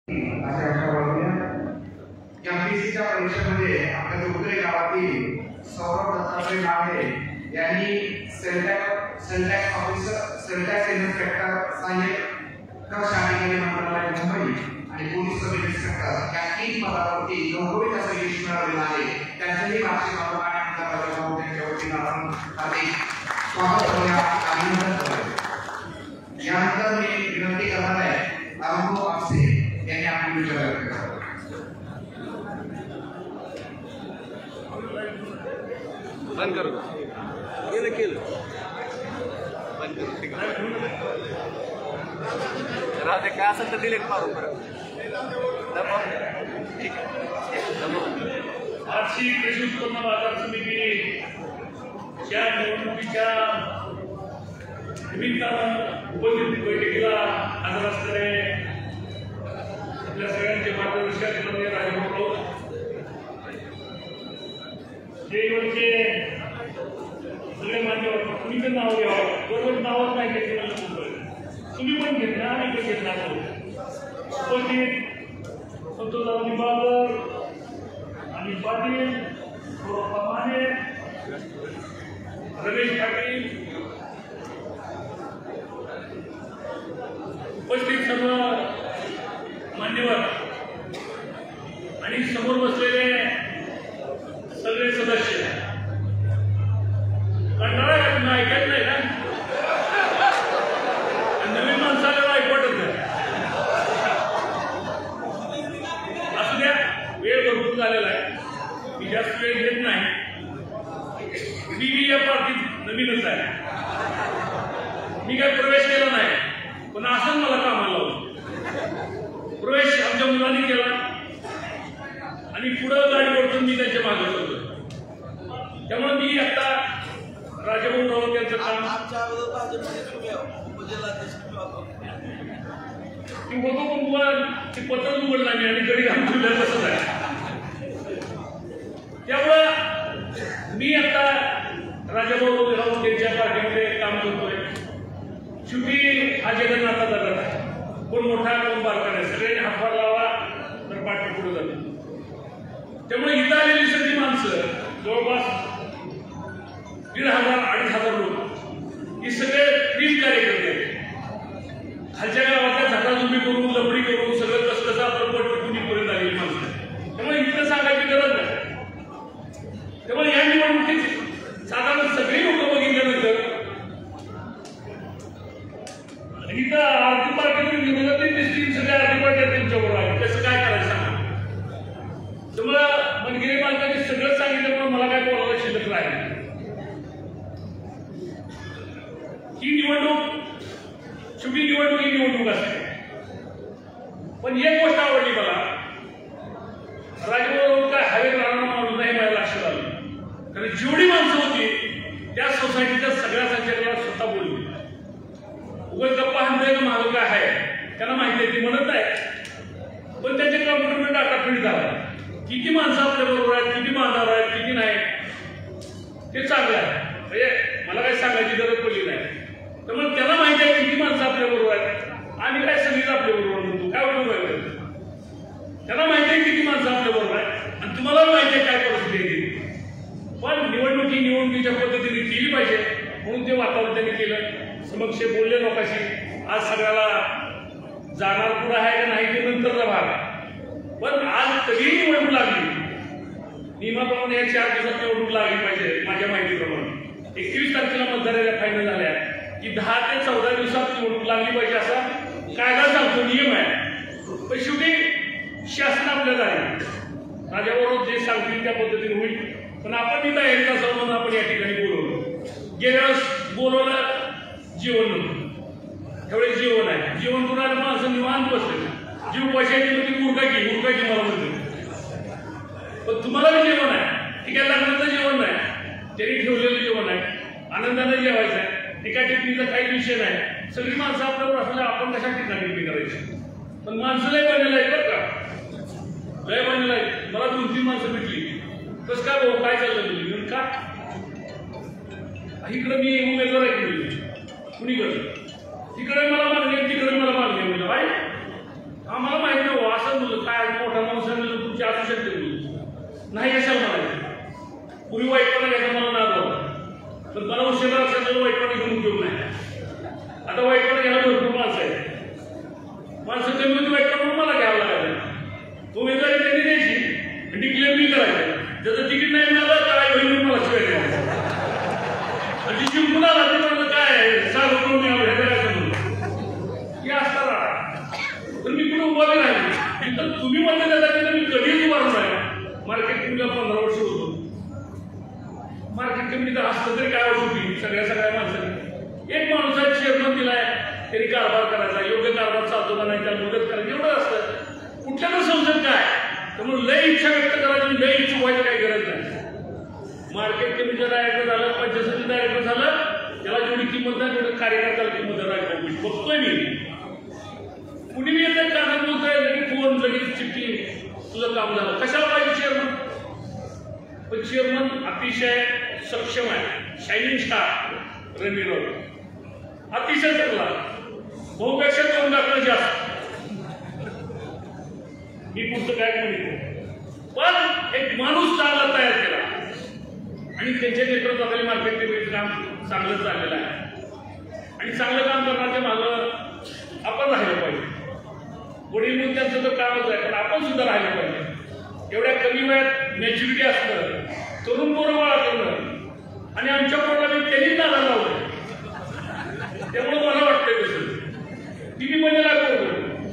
एमपीसीच्या परीक्षेमध्ये आपल्या दुर्गरे गावातील सौरभ दत्तात्रय नाळे यांनी सेल्टॅक्स इन्स्पेक्टर सहाय्यक शासकीय मंत्रालय मुंबई आणि पोलीस सब इन्स्पेक्टर या 3 पदावरती नोकरीचा यश मिळवलेला आहे। त्यांचेही वार्षिक अभिमान त्यांच्या वतीने आपण हार्दिक स्वागत करूया, अभिनंदन करूया। यानंतर मी विनंती करणार आहे अरुण आपसे यांनी आपली विचार व्यक्त करावे। बंद करो ये केलं बंद करू ठीक आहे राहते काय असेल तर डिलीट मारू बरं ठीक आहे आजची कृषी उत्पन्न बाजार समितीच्या निवडणुकीच्या निमित्तानं उपस्थित बैठकीला हजर असणारे आपल्या सगळ्यांचे मार्गदर्शक माननीय राजेभाऊ जेवणचे सगळे मान्यवर तुम्ही पण नाव घ्यावं, बरोबर नावच नाही घेतली मला तुम्ही पण घेतला आणि पण घेतला उपस्थित संतोषराव निंबाळकर आणि पाटील माने रमेश पाटील उपस्थित सर्व मान्यवर आणि समोर बसलेले सगळे सदस्य कंटाळा ऐकत नाही ना, नवीन माणसाला ऐकवतच नाही। असू द्या, वेळ भरपूर झालेला आहे, मी जास्त वेळ घेत नाही। मी या पार्टीत नवीनच आहे, मी काय प्रवेश केला नाही, पण असं मला कामाला लावलं। प्रवेश आमच्या मुलांनी केला आणि पुढं गाडी ओढून मी त्यांच्या मागे होतो। त्यामुळे मी आता राजेभाऊ राऊत यांचं काम होतो, पण मुला ते पत्र उघडलं नाही आणि घरी घालून ठेवलं तसंच आहे। त्यामुळं मी आता राजेभाऊ राऊत यांच्या पार्टीमध्ये काम करतोय। शेवटी हा जगन्नाथाचा रथ आहे, कोण मोठा कोण बारका नाही, सगळे हातभार लावा तर पाठी पुढे जातो। त्यामुळे इथं आलेली सगळी माणसं जवळपास 1,500-2,500 लोक हे सगळे 30 कार्यकर्ते आहेत। खालच्या गावातल्या झाडाझुंबी करून लपडी करून सगळं कसं कसं आपण कुणीपर्यंत आलेली माणसं, त्यामुळे इथं सांगायची गरज नाही। त्यामुळे या निवडणुकीत साधारण सगळी लोक बघितल्यानंतर इथं आरती पार्टी विरोधातही दिसतील, सगळ्या आरती पार्ट्या त्यांच्याबरोबर आहेत, कसं काय करायचं सांगा। त्यामुळं मनगिरी मालकाने सगळं सांगितल्यामुळे मला काय बोलायला शिल्लक राहील। ही निवडणूक शेवटी निवडणूक असते, पण एक गोष्ट आवडली मला, राजभाऊ काय हवे राहणार माणूस नाही मला लक्षात आलं, कारण जेवढी माणसं होती त्या सोसायटीच्या सगळ्या संचालकाला स्वतः बोलली। उगाच गप्पा हाणताय मागं काय आहे त्यांना माहिती आहे, ती म्हणत आहे, पण त्याच्या कॉम्प्युटरमध्ये डाटा फिट झाला, किती माणसं आपल्या बरोबर आहेत, किती मानणार आहेत, किती नाही, ते चांगलं आहे। म्हणजे मला काही सांगायची गरज पडली नाही, त्यामुळे त्याला माहिती आहे किती माणसं आपल्या बरोबर आहेत, आम्ही काय सगळीच आपल्या बरोबर म्हणतो, काय उपयोग आहे? त्याला माहिती आहे किती माणसं आपल्या बरोबर आहेत आणि तुम्हाला माहिती आहे काय परिस्थिती आहे। पण निवडणुकीच्या पद्धतीने केली पाहिजे म्हणून ते वातावरण त्यांनी केलं, समक्ष बोलले लोकांशी। आज सगळ्याला जाणार पुढं आहे का नाही ते नंतरचा भाग, पण आज कधीही निवडणूक लागली नियमाप्रमाणे या 4 दिवसात निवडणूक लागली पाहिजे। माझ्या माहितीप्रमाणे 21 तारखेला मतदाराच्या फायनल झाल्या की 10 ते 14 दिवसात निवडणूक लागली पाहिजे असा कायदा सांगतो, नियम आहे। पण शेवटी शासन आपल्या झाले, राजाबरोबर जे सांगतील त्या पद्धतीने होईल, पण आपण ती तयारीत असावं म्हणून आपण या ठिकाणी बोलवलं। गेल्या वेळेस बोलवलं जेवण नव्हतं, त्यावेळेस जेवण आहे, जेवण करून माणसं निवांत बसले, जीव पैशाची म्हणजे मुर्गाची मला म्हणते, पण तुम्हाला जेवण आहे, ठीक आहे, लग्नाचं जेवण नाही, त्यांनी ठेवलेलं जेवण आहे, आनंदाने जेवायचं आहे, एका टिप्पणीचा काही विषय नाही, सगळी माणसं आपल्यावर असल्या आपण कशा ठिकाणी टिप्पणी करायची, पण माणसं लय बनलेलं आहे बरं का, लय बनलेलं आहे। मला 2-3 माणसं भेटली, कसं काय भाऊ काय चाललं तुझी का, इकडं मी उमेदवार आहे कुणीकडे, तिकडे मला मागणी तिकडे मला मागणी, म्हणजे भाई आम्हाला माहिती नाही काय मोठा माणूस तुमची असू शकते नाही कशाला म्हणायचं. पूर्वी वाईटपणा घ्यायचा मला नाद होता, पण मला उशिरा लक्षात वाईटपणा घेऊन उपयोग नाही. आता वाईटपणा घ्यायला भरपूर माणसं आहे. माणसं कमी होती वाईटपणा मला घ्यावं लागायचं. उमेदवारी त्यांनी द्यायची आणि डिक्लेअर मी करायचं. ज्याचं तिकीट नाही मिळालं काय होईल मला शिवाय द्यायचं. आणि जी जिंकून आला ते म्हणलं काय सांगू करून मिळालं हे करायचं म्हणून हे असतात. पण मी कुठं उभा राहिले तर तुम्ही म्हणता त्याचा मी कधीच उभा नाही. मार्केट कमिटीला 15 वर्ष होतो. मार्केट कमिटीचा असलं तरी काय होती सगळ्या माणसांनी एक माणूस चेअरमन दिलाय तरी कारभार करायचा, योग्य कारभार चालतो का नाही त्याला मदत करायची एवढं असतं. कुठल्याला संसद काय त्यामुळे लय इच्छा व्यक्त करायची, लय इच्छा व्हायची काही गरज नाही. मार्केट कमिटीचं डायरेक्टर झालं, पंचायत समिती डायरेक्टर झालं, त्याला जेवढी किंमत नाही तेवढं कार्यकर्त्याला किंमत राजभाऊ बघतोय मी. कुणी मी येतं कानात बोलतोय लगेच फोन लगेच चिठ्ठी तुझं काम झालं. कशाला पाहिजे चेअरमन? पण चेअरमन अतिशय सक्षम आहे, शायनिंग स्टार रणवीर अतिशय चांगला, बहुपेक्षा 2 दाखलं जास्त. मी पुढचं काय म्हणतो पण एक माणूस चांगला तयार केला आणि त्यांच्या नेतृत्वाखाली मार्केट कमिटीचं काम चांगलं चाललेलं आहे. आणि चांगलं काम करण्याच्या मागं आपण राहिलं पाहिजे. वडील म्हणून त्यांचं तर कामच आहे पण आपण सुद्धा राहिलं पाहिजे. एवढ्या कमी वयात मॅच्युरिटी असणं, तरुण पोरं बाळा करणं आणि आमच्या पोराला मी त्यांनीच नादा लावलं. त्यामुळे मला वाटतंय तसं टीव्ही मध्ये लागतो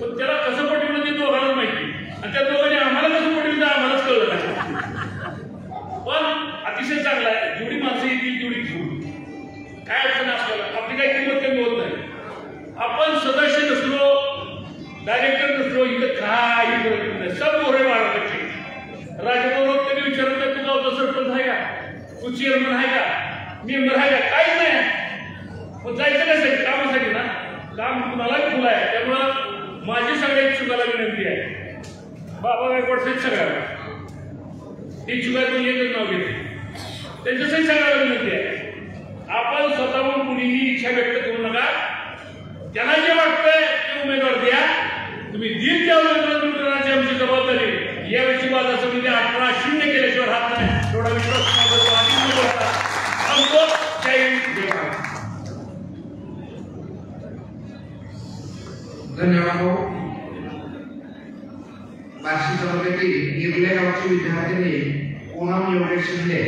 पण त्याला कसं पटवलं ते दोघांनाच माहिती आणि त्या दोघांनी आम्हाला कसं पटवलं आम्हालाच कळलं नाही. पण अतिशय चांगला आहे. जेवढी माणसं येतील तेवढी घेऊ, काय अडचण आपल्याला आपली काही किंमत कमी होत नाही. आपण सदस्य नसलो, डायरेक्टर नसलो, इथं काही फरक नाही. सब मोरे वाढवायचे. राजभवन कधी विचारत नाही तू गावचा सरपंच आहे का, तू चेअरमन आहे का, मेंबर आहे का, काहीच नाही. मग जायचं कशासाठी? कामासाठी ना. काम कुणालाही फुल आहे. त्यामुळं माझी सगळ्या इच्छुकाला विनंती आहे, बाबा गायकवाड सगळ्याला इच्छुकातून एकच नाव घेते त्यांच्यासाठी सगळ्याला विनंती आहे. आपण स्वतःहून कुणीही इच्छा व्यक्त करू नका. त्यांना जे वाटतंय ते उमेदवार द्या. तुम्ही दिल त्या उमेदवार निवडण्याची आमची जबाबदारी. यावेळी बाजार समिती 18-0 केल्याशिवाय राहत नाही एवढा विश्वास धन्यवाद. बार्शी तालुक्यातील निर्ले गावचे विद्यार्थ्यांनी पूनम योगेश शिंदे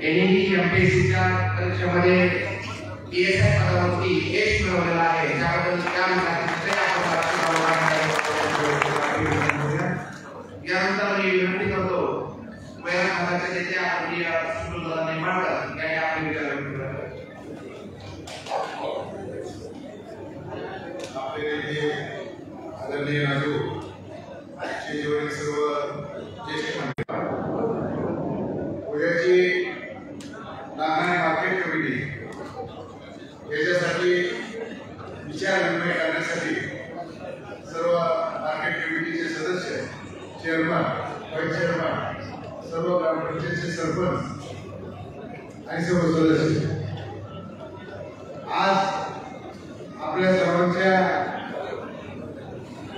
यांनीही एमपीएससीच्या परीक्षेमध्ये पीएसआय पदावरती यश मिळवलेलं आहे. त्याबद्दल यानंतर मी विनंती करतो वैरा खात्याचे नेते आदरणीय सुनीलदादा निंबाळकर यांनी आपले विचार व्यक्त करावे. आपले नेते आदरणीय राजू शेजवरील सर्व ज्येष्ठ मंडळी, उद्याची नागनाय मार्केट कमिटी याच्यासाठी विचार विनिमय करण्यासाठी सर्व मार्केट कमिटीचे सदस्य, चेअरमन, व्हाईस चेअरमन, सर्व ग्रामपंचायतचे सरपंच आणि सर्व सदस्य आज आपल्या सर्वांच्या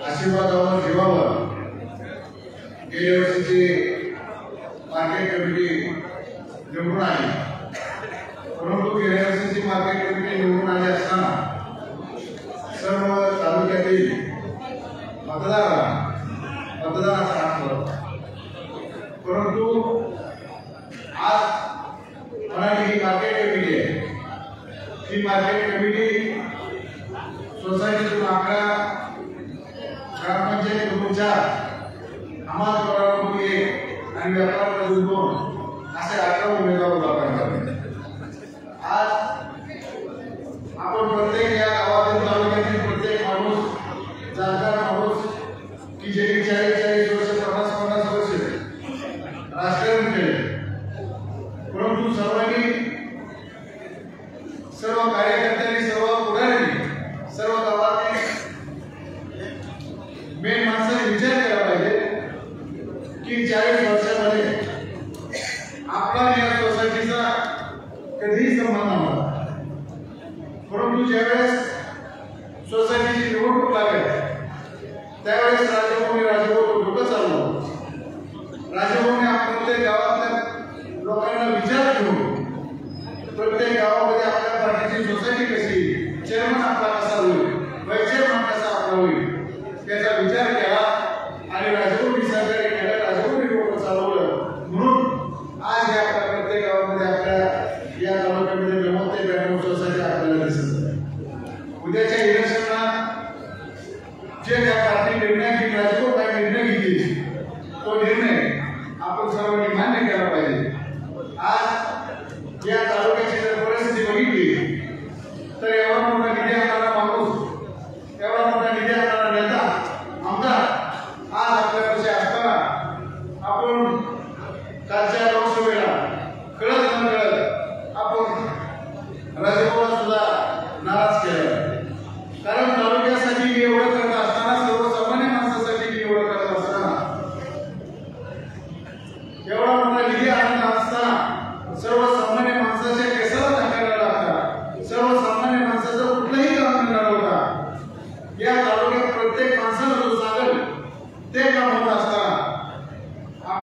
आशीर्वादावर जीवावर गेल्या वर्षीची मार्केट कमिटी निवडून आली. परंतु गेल्या वर्षीची मार्केट कमिटी निवडून आली असताना सर्व तालुक्यातील मतदाराचा हात होता. परंतु आज म्हणाली ही मार्केट कमिटी आहे. ही मार्केट कमिटी सोसायटीतून 11, ग्रामपंचायतीतून 4, समाजकारातून 1 आणि व्यापारातून 2 असे 11 उमेदवार उभा करणार. आज आपण प्रत्येक या गावातील तालुक्यातील प्रत्येक माणूस, जाणकार माणूस की जे 40-40 वर्ष, 50-50 वर्ष राजकारण केले, परंतु सर्व कार्यकर्त्यांनी, सर्व पुढाऱ्यांनी, सर्व गावातील मेन माणसाने विचार केला पाहिजे की 40 वर्षामध्ये आपला या सोसायटीचा कधीही संबंध नव्हता. परंतु ज्यावेळेस सोसायटीची निवडणूक लागेल त्यावेळेस राजभवन विचार केला आणि राजकोटी सहकार्य केलं, राजकोटी रोड चालवलं. म्हणून आज या आपल्या प्रत्येक गावामध्ये आपल्या या तालुक्यामध्ये 90 ते 92 सोसायटी आपल्याला दिसत आहे. उद्याच्या इलेक्शनला जे त्या पार्टी निर्णय घेईल, राजकोट काय निर्णय घेतील तो निर्णय आपण सर्वांनी मान्य केला पाहिजे. आज या तालुक्याची जर परिस्थिती बघितली तर एवढा मोठा निधी आणणारा माणूस, एवढा मोठा निधी आणणारा नेता, आमदार आज आपल्यापाशी असताना आपण कालच्या लोकसभेला कळत न कळत आपण राजभवनात सुद्धा नाराज केला. कारण तालुक्यासाठी मी एवढं करत असताना, सर्वसामान्य माणसासाठी मी एवढं करत असताना, एवढा मोठा निधी आणत असताना सर्वसामान्य माणसाच्या केसाला धक्का लागतात, सर्वसामान्य माणसाचं कुठलंही काम न होता या तालुक्यात प्रत्येक माणसाला जो सांगेल ते काम होत असताना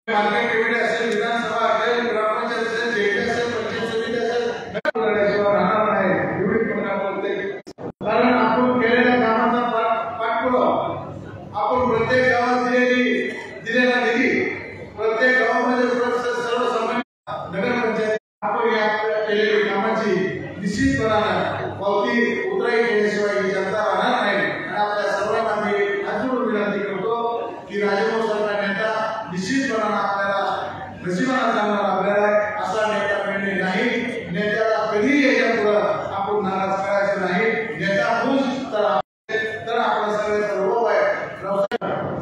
मार्केट कमिटी असेल, विधानसभा असेल, ग्रामपंचायत असेल, जेटी असेल, पंचायत समिती असेल, राहणार नाही एवढी प्रकार प्रत्येक. कारण आपण केलेल्या कामाचा पाठपुरावा, आपण प्रत्येक गावात दिलेला निधी, प्रत्येक गावामध्ये सर्वसामान्य नगरपंचायत आपण या केलेल्या कामाची निश्चितपणाने पावती उतराई केल्याशिवाय ही जनता राहणार नाही. आणि आपल्या सर्वांना मी हात जोडून विनंती करतो की राजभाऊ सारखा नेता निश्चितपणाने आपल्याला नशिबाला चांगला लाभलेला आहे. असा नेता मिळणे नाही. नेत्याला कधीही याच्या पुढे आपण नाराज करायचं नाही. नेता खुश तर आपलं सगळ्याचा रोप आहे.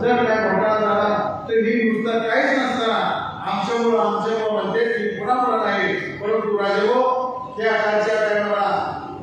जर काय घोटाळा झाला तर ही नुसतं काहीच नसताना आमच्यामुळं म्हणते की पुन्हा नाही, परंतु राजभाऊ त्या कालच्या टायमाला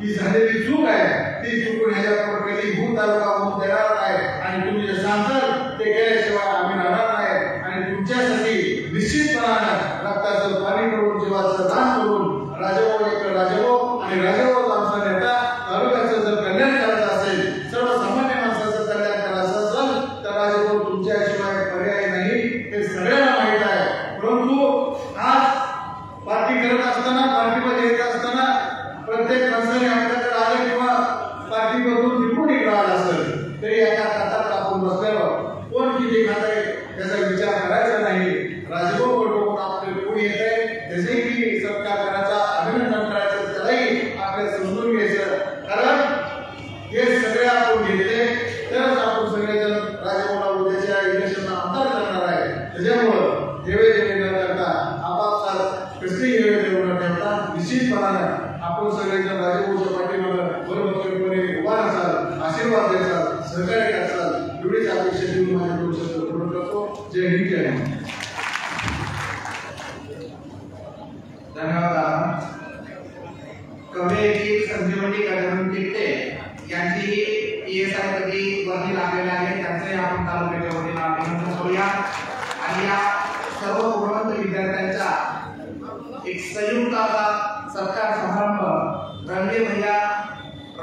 ही झालेली चूक आहे, ती चुकून ह्याच्या कधी भूत तालुका होऊन देणार नाही. आणि तुम्ही जे सांगताल ते केल्याशिवाय आम्ही राहणार नाही. आणि तुमच्यासाठी निश्चितपणाने रक्ताचं पाणी करून, जीवाचं दान करून राजभाऊ एक राजभाऊ आणि राजभाऊ आमचा नेता तालुक्याचं जर कल्याण करायचं असेल, सर्वसामान्य माणसाचं कल्याण करायचं असेल तर राजभाऊ तुमच्याशिवाय पर्याय नाही, हे सगळ्यांना माहीत आहे. परंतु आज पार्टी करत असताना, पार्टीमध्ये येत असताना प्रत्येक माणसाने आपल्याकडे आलं किंवा पार्टी बदलून निघून निघाला असेल तरी एका खात्यात आपण बसल्यावर कोण किती खात आहे त्याचा विचार करायचा नाही. राजभाऊ बरोबर आपले कोणी येत आहे त्याचेही सत्कार करायचा, अभिनंदन करायचं, त्यालाही आपल्याला समजून घ्यायचं. कारण हे सगळे आपण घेतले तरच आपण सगळेजण राजभाऊला उद्याच्या इलेक्शनला आमदार करणार आहे. त्याच्यामुळं देवे देवे न करता, आपापसात कसली देवे देव न ठेवता निश्चितपणाने आपण सगळेजण राजभाऊच्या पाठीमागे बरोबरपणे उभा असाल, आशीर्वाद द्यायचा, सहकार्य कराल, एवढीच अपेक्षा देऊन माझ्या 2 शब्द पूर्ण करतो. जय हिंद, जय हिंद. धन्यवाद. कवळे येथील संजीवनी गजानन तिट्टे यांची PSI मध्ये वर्णी लागलेली आहे. त्यांचे आपण तालुक्याच्या वतीने अभिनंदन करूया. आणि या सर्व गुणवंत विद्यार्थ्यांचा एक संयुक्त असा सत्कार समारंभ रणवीर भैया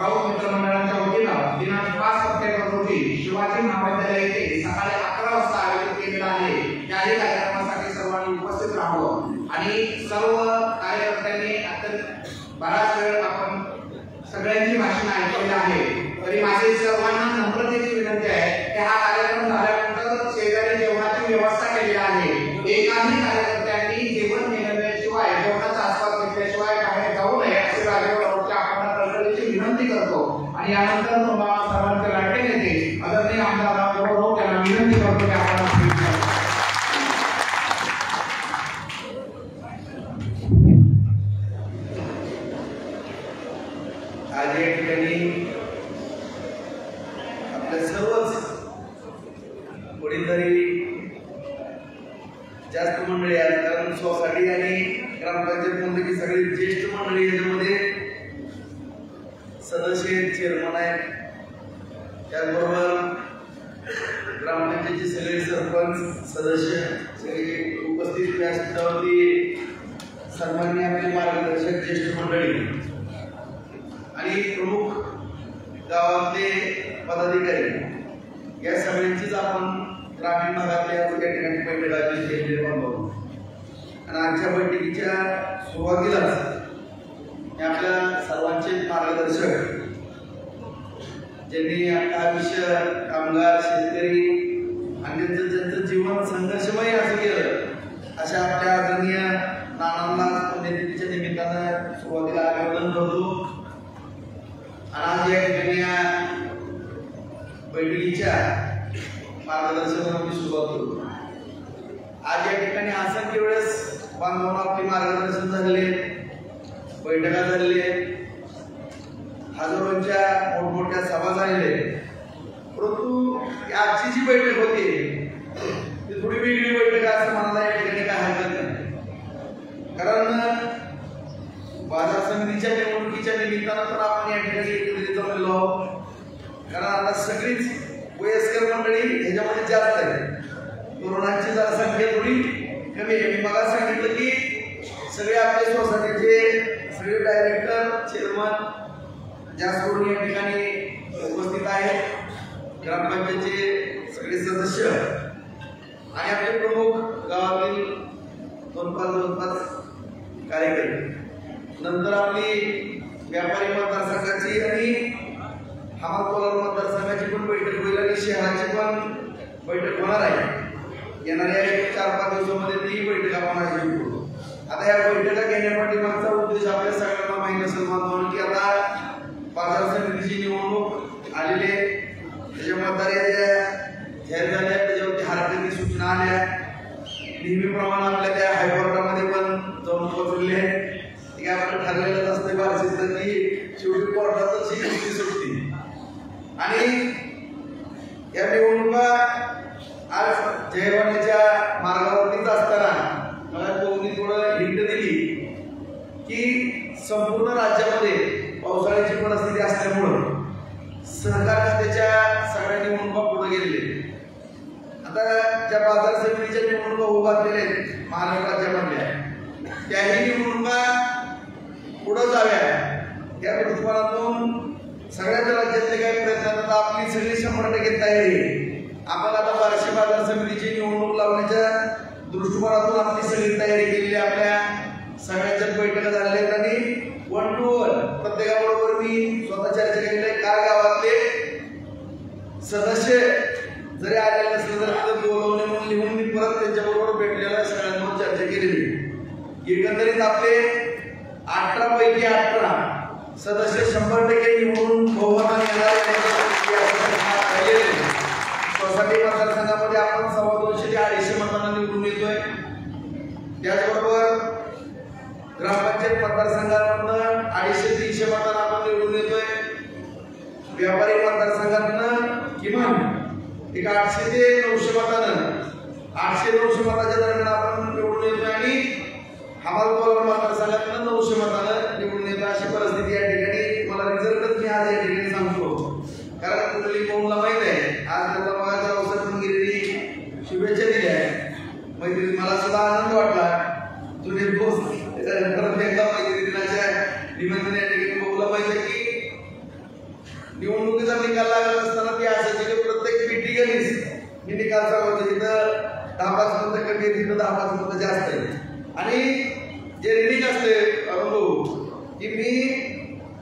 राऊत मित्रमंडळाच्या वतीनं दिनांक 5 सप्टेंबर रोजी शिवाजी महाविद्यालय येथे सकाळी 11 वाजता आयोजित केलेला आहे. याही कार्यक्रमासाठी सर्वांनी उपस्थित राहावं. आणि सर्व कार्यकर्त्यांनी अत्यंत बराच वेळ आपण सगळ्यांची भाषण ऐकवली आहे. तरी माझी सर्वांना नम्रतेची विनंती आहे की हा कार्यक्रम झाल्यानंतर शेजारी जेवणाची व्यवस्था केलेली आहे. एकाही कार्यकर्त्यांनी जेवण केल्याशिवाय, जेवणाचा आस्वाद घेतल्याशिवाय बाहेर जाऊ नये अशी राजभाऊच्या आपण कळकळीची विनंती करतो. आणि यानंतर तुम्हाला सर्वांचे लाडके नेते आदरणीय आमदार राव त्यांना विनंती करतो की आपण आज या ठिकाणी आपल्या सर्वच वडीलधारी जास्त मंडळी आहेत. कारण सोसायटी आणि ग्रामपंचायत म्हणलं की सगळी ज्येष्ठ मंडळी याच्यामध्ये सदस्य, चेअरमन आहेत. त्याचबरोबर ग्रामपंचायतचे सगळे सरपंच, सदस्य सगळे उपस्थित व्यासपीठावरती सन्माननीय आपले मार्गदर्शक ज्येष्ठ मंडळी आणि प्रमुख गावातले पदाधिकारी या सगळ्यांचीच आपण ग्रामीण भागातल्या या ठिकाणी बैठक आयोजित केलेली पाहतो. आणि आजच्या बैठकीच्या सुरुवातीलाच आपल्या सर्वांचे मार्गदर्शक ज्यांनी आयुष्य कामगार शेतकरी आणि ज्यांचं जीवन संघर्षमय असं केलं अशा आपल्या आदरणीय नानांना पुण्यतिथीच्या निमित्तानं सुरुवातीला अभिवादन करतो. आणि आज या ठिकाणी बैठकीच्या मार्गदर्शनाची सुरुवात करू. आज या ठिकाणी असंख्य वेळेस बांधवांना आपले मार्गदर्शन झाले, बैठका झालेली आहेत, हजारोंच्या मोठमोठ्या सभा झालेल्या आहेत. परंतु आजची जी बैठक होती ती थोडी वेगळी बैठक असं म्हणायला या ठिकाणी काय हरकत नाही. कारण बाजार समितीच्या निवडणुकीच्या निमित्तानं तर आपण या ठिकाणी एकत्रित जमलेलो आहोत. कारण आता सगळीच वयस्कर मंडळी ह्याच्यामध्ये जास्त आहे, तरुणांची जरा संख्या थोडी कमी आहे. मी मला सांगितलं की सगळे आपल्या सोसायटीचे सगळे डायरेक्टर चेअरमन जास्त करून या ठिकाणी उपस्थित आहेत, ग्रामपंचायतचे सगळे सदस्य आणि आपले प्रमुख गावातील 2-5 कार्यकर्ते, नंतर आपली व्यापारी मतदारसंघाची आणि हमाल कोलार मतदारसंघाची पण बैठक होईल आणि शहराची पण बैठक होणार आहे. येणाऱ्या 4-5 दिवसामध्ये ती बैठक आपण आयोजित करू. आता या बैठका घेण्यासाठी मागचा उद्देश आपल्या सगळ्यांना माहीत असेल म्हणून की आता बाजार समितीची निवडणूक आलेली आहे, त्याच्या मतदाराच्या जाहीर झाल्या, त्याच्यावरती हरकती सूचना आल्या, नेहमीप्रमाणे आपल्या त्या हायकोर्टामध्ये पण जाऊन पोहोचलेले आहेत. ते काय आपण ठरलेलंच असते बारशीचं की शेवटी कोर्टातच ही युक्ती सुटते. आणि या निवडणुका आज जयवाणीच्या मार्गावरतीच असताना मला कोणी थोडं हिंट दिली की संपूर्ण राज्यामध्ये पावसाळ्याची परिस्थिती असल्यामुळं सहकार खात्याच्या सगळ्या निवडणुका पुढे गेलेल्या. आता ज्या बाजार समितीच्या निवडणुका उभारलेल्या आहेत महाराष्ट्र राज्यामधल्या, त्याही निवडणुका पुढे जाव्या या दृष्टिकोनातून सगळ्याच राज्यातले काही प्रयत्न आपली सगळी 100% तयारी आहे. आपण आता बार्शी बाजार समितीची निवडणूक लावण्याच्या दृष्टिकोनातून आपली सगळी तयारी केलेली, आपल्या सगळ्यांच्या बैठका झालेल्या आहेत आणि 1 to 1 प्रत्येकाबरोबर मी स्वतः चर्चा केलेली आहे. काय गावातले सदस्य जरी आलेले नसले तर बोलवणे म्हणून लिहून मी परत त्यांच्याबरोबर भेटलेल्या सगळ्यांबरोबर चर्चा केलेली. एकंदरीत आपले 18 पैकी 18 सदस्य 100% निवडून बहुमताने सोसायटी मतदारसंघामध्ये आपण 250 ते 250 मतांना निवडून येतोय. त्याचबरोबर ग्रामपंचायत मतदारसंघामधनं 250-300 मतांना आपण निवडून येतोय. व्यापारी मतदारसंघातनं किमान एक 800 ते 900 मतानं 800-900 मताच्या दरम्यान आपण निवडून येतोय आणि हमाल कोलार मतदारसंघातनं 900 मतानं निवडून येतो. अशी परिस्थिती या ठिकाणी मला रिझल्टच मी आज या ठिकाणी सांगतो. कारण कुठली कोणला माहित आहे आज त्याला बघायचा अवसर पण गेलेली शुभेच्छा दिल्या मैत्री. मला सुद्धा आनंद वाटला. जुने दोस्त परत एकदा मैत्री दिनाच्या निमित्ताने या ठिकाणी बोलला पाहिजे की निवडणुकीचा निकाल लागत असताना ती असायची की प्रत्येक पिटिकलीच मी निकाल सांगतो तिथं 10-5 मतं कमी आहे, तिथं 10-5 मतं जास्त आहे. आणि जे रिडिंग असते अनुभव की मी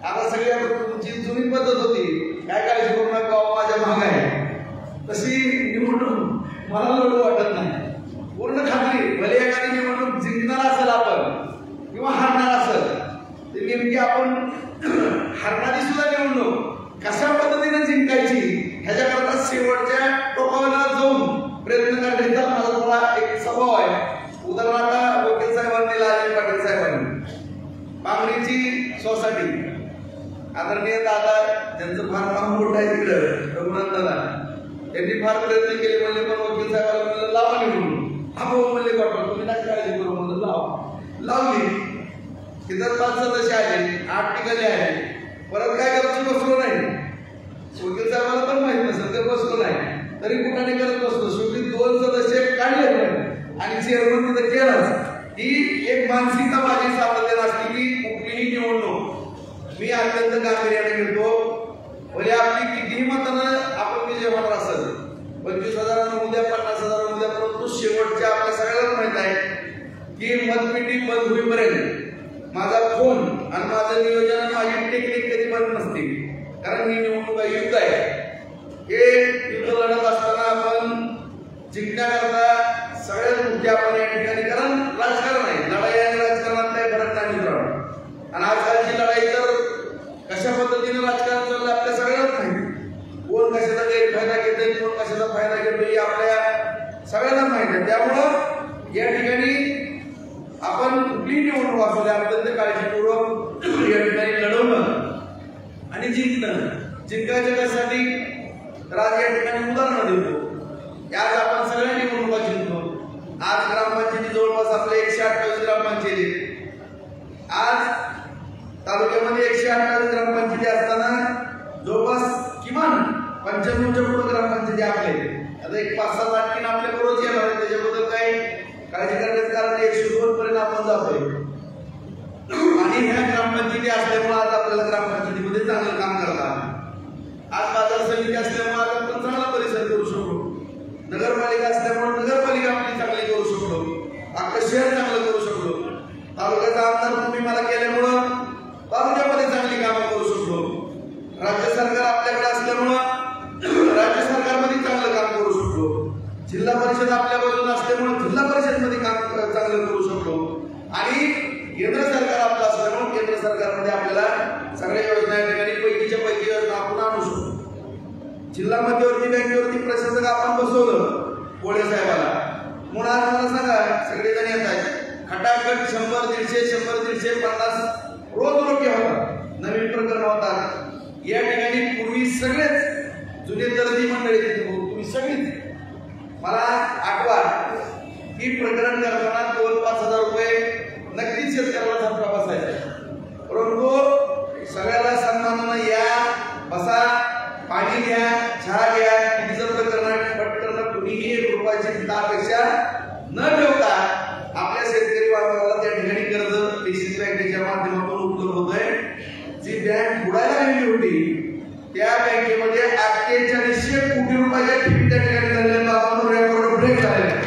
आता सगळ्या तुमची जुनी पद्धत होती काय काळजी करू नका गाव माझ्या भाग आहे तशी निवडणूक मला लढू वाटत नाही. पूर्ण खात्री भले एखादी निवडणूक जिंकणार असेल आपण किंवा हारणार असेल तर नेमकी आपण हारणारी सुद्धा निवडणूक कशा पद्धतीने जिंकायची ह्याच्याकरता शेवटच्या टोकाला जाऊन प्रयत्न करण्याचा माझा थोडा एक स्वभाव आहे. उदाहरणार्थ वकील साहेबांनी लालजी पाटील साहेबांनी बांगडीची सोसायटी आदरणीय दादा ज्यांचं फार नाव मोठं आहे तिकडं रघुनाथ दादा यांनी फार प्रयत्न केले. म्हणजे पण वकील साहेबांना म्हणलं लावा निवडून हा भाऊ म्हणले करतो तुम्ही नाही काळजी करू म्हणलं लावली. तिथं 5 सदस्य आले 8 ठिकाणी आले. परत काय करतो बसलो नाही. वकील साहेबांना पण माहित नसेल तर बसलो नाही तरी कुठाने करत बसतो. शेवटी 2 सदस्य काढले आणि चेअरमन तिथं केलाच. ही एक मानसिकता माझी सावधान असते की कुठलीही निवडणूक मी अत्यंत गांभीर्याने घेतो. भले आपली कितीही मतानं आपण विजय होणार असेल 25,000 उद्या 50,000 उद्या, परंतु शेवटच्या आपल्या सगळ्यांना माहित आहे की मतपेटी बंद होईपर्यंत माझा फोन आणि माझं नियोजन माझी टेक्निक कधी बंद नसते. कारण ही निवडणूक युद्ध आहे. हे युद्ध लढत असताना आपण जिंकण्याकरता सगळ्यात मोठी आपण या ठिकाणी, कारण राजकारण आहे, लढाई आणि राजकारणात काही फरक नाही मित्रांनो. आणि आजकालची लढाई तर कशा पद्धतीने राजकारण चाललं आपल्या सगळ्यांनाच माहिती. कोण कशाचा गैरफायदा घेतोय, कोण कशाचा फायदा घेतोय आपल्या सगळ्यांना माहिती आहे. त्यामुळं या ठिकाणी आपण कुठलीही निवडणूक असू द्या अत्यंत काळजीपूर्वक या ठिकाणी लढवणं आणि जिंकायच्या त्यासाठी तर आज या ठिकाणी उदाहरणं देतो. आज आपण सगळ्या निवडणुका जिंकलो. आज ग्रामपंचायती जवळपास आपले 128 ग्रामपंचायती. आज तालुक्यामध्ये 128 ग्रामपंचायती असताना जवळपास किमान 95च्या पुढे ग्रामपंचायती आपले. आता एक 5-7 आणखीन आपल्या बरोबर येणार आहे, त्याच्याबद्दल काही काळजी करण्याचं कारण 102 पर्यंत आपण जातोय. आणि ह्या ग्रामपंचायती असल्यामुळे आज आपल्याला ग्रामपंचायतीमध्ये चांगलं काम करता आलं. आज बाजार समिती असल्यामुळे आज आपण चांगला परिसर करू शकतो. नगरपालिका असल्यामुळे नगरपालिका आपली चांगली करू शकतो. अख्खं शहर चांगलं करू शकतो. तालुक्याचा आमदार तुम्ही मला केल्यामुळं तालुक्यामध्ये चांगली कामं करू शकतो. राज्य सरकार आपल्याकडे असल्यामुळं राज्य सरकारमध्ये चांगलं काम करू शकतो. जिल्हा परिषद आपल्या बाजूला असल्यामुळे जिल्हा परिषदमध्ये काम चांगलं करू शकतो. आणि केंद्र सरकार आपलं असल्यामुळे केंद्र सरकारमध्ये आपल्याला सगळ्या योजना या ठिकाणी पैकीच्या पैकी योजना आपण आणू शकतो. जिल्हा मध्यवर्ती बँकेवरती प्रशासक आपण बसवलं पोळे साहेबाला म्हणून आज मला सांगा सगळेजण येत आहेत खटाखट 100-150 रोज रोखे होतात, नवीन प्रकरण होतात. या ठिकाणी पूर्वी सगळेच जुने दर्दी मंडळी तुम्ही सगळीच मला आठवा की प्रकरण करताना 2-5 हजार रुपये नक्कीच शेतकऱ्याला झटका बसायचा. परंतु सगळ्याला सन्मानानं या बसा, पाणी घ्या, चहा घ्या, कितीचं प्रकरण पटकन कुणीही 1 रुपयाची अपेक्षा न ठेवता आपल्या शेतकरी बांधवाला त्या ठिकाणी कर्ज डीसीसी बँकेच्या माध्यमातून उपलब्ध होतंय. जी बँक बुडायला लागली होती त्या बँकेमध्ये 4800 कोटी रुपयाच्या ठेवी त्या ठिकाणी झालेल्या बाबांवर रेकॉर्ड ब्रेक झालेला आहे.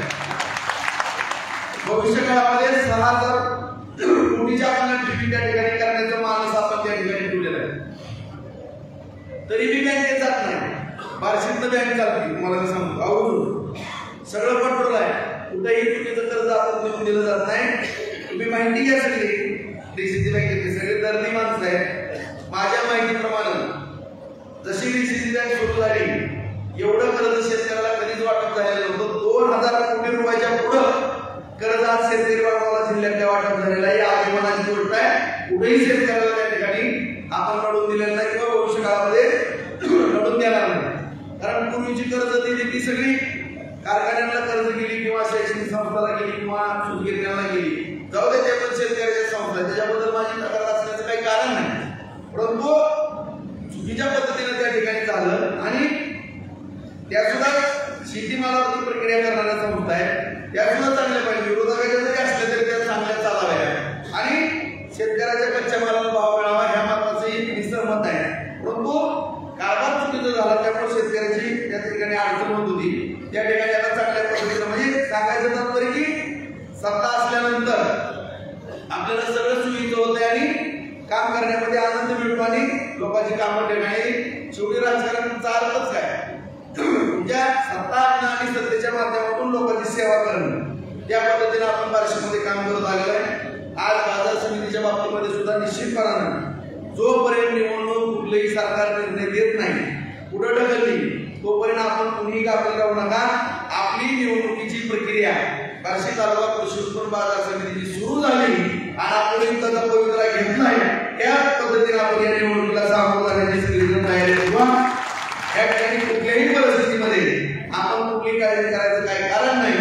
भविष्य काळामध्ये 6000 कोटीच्या आपल्याला ठेवी त्या ठिकाणी करण्याचा मानस आपण त्या ठिकाणी ठेवलेला आहे. तरी बी बँकेत जात नाही. बार्शीतनं बँक चालते तुम्हाला सांगतो. अवघड सगळं कंट्रोल आहे. कुठेही चुकीचं कर्ज आपण देऊन दिलं जात नाही. तुम्ही माहिती घ्या सगळी डीसीसी बँकेची सगळे दर्दी माणसं आहेत. माझ्या माहितीप्रमाणे जशी डीसीसी बँक सुरू झाली एवढं कर्ज शेतकऱ्याला कधीच वाटप झालेलं नव्हतं. 2000 कोटी रुपयाच्या पुढं कर्ज आज शेतकरी बांधवाला जिल्ह्यातल्या वाटप झालेला आहे. या अभिमानाची गोष्ट आहे. कुठेही शेतकऱ्याला त्या ठिकाणी आपण लढून दिलेलं नाही किंवा भविष्य काळामध्ये लढून देणार नाही. कारण पूर्वीची कर्ज दिली ती सगळी कारखान्यांना कर्ज गेली किंवा शैक्षणिक संस्थाला गेली किंवा सुतगिरण्यांना गेली. जाऊ दे ते पण शेतकऱ्याच्या संस्था, त्याच्याबद्दल माझी तक्रार असण्याचं काही कारण नाही. परंतु चुकीच्या पद्धतीने त्या ठिकाणी चाललं आणि त्या सुद्धा शेतीमालावरती प्रक्रिया करणाऱ्या संस्था आहेत. त्या सुद्धा चांगल्या पाहिजे. विरोधकाच्या जरी असल्या तरी त्या चांगल्या चालाव्या आणि शेतकऱ्याच्या कच्च्या मालाला भाव मिळावा ह्या मार्गाचंही मी सहमत आहे. परंतु कारभार चुकीचा झाला त्यामुळे शेतकऱ्याची त्या ठिकाणी अडचण होत होती. त्या ठिकाणी आता चांगल्या पद्धतीने म्हणजे सांगायचं तात्पर्य की सत्ता असल्यानंतर आपल्याला सगळं सुविधा होते आणि काम करण्यामध्ये आनंद मिळतो आणि लोकांची कामं ठिकाणी शेवटी राजकारणाचा अर्थच काय ज्या सत्ता आणि सत्तेच्या माध्यमातून लोकांची सेवा करणं. त्या पद्धतीने आपण बार्शीमध्ये काम करत आलेलो आहे. आज बाजार समितीच्या बाबतीमध्ये सुद्धा निश्चितपणाने जोपर्यंत निवडणूक कुठलेही सरकार निर्णय देत नाही पुढे ढकलली तोपर्यंत आपण कुणीही घाबरत राहू नका. आपली निवडणुकीची प्रक्रिया बार्शी तालुका कृषी उत्पन्न बाजार समितीची सुरू झाली आणि आपण युद्धाचा पवित्रा घेतलाय. त्या पद्धतीने आपण या निवडणुकीला सामोरं जाण्याची सगळीजण तयारी किंवा या ठिकाणी कुठल्याही परिस्थितीमध्ये आपण कुठली काळजी करायचं काही कारण नाही.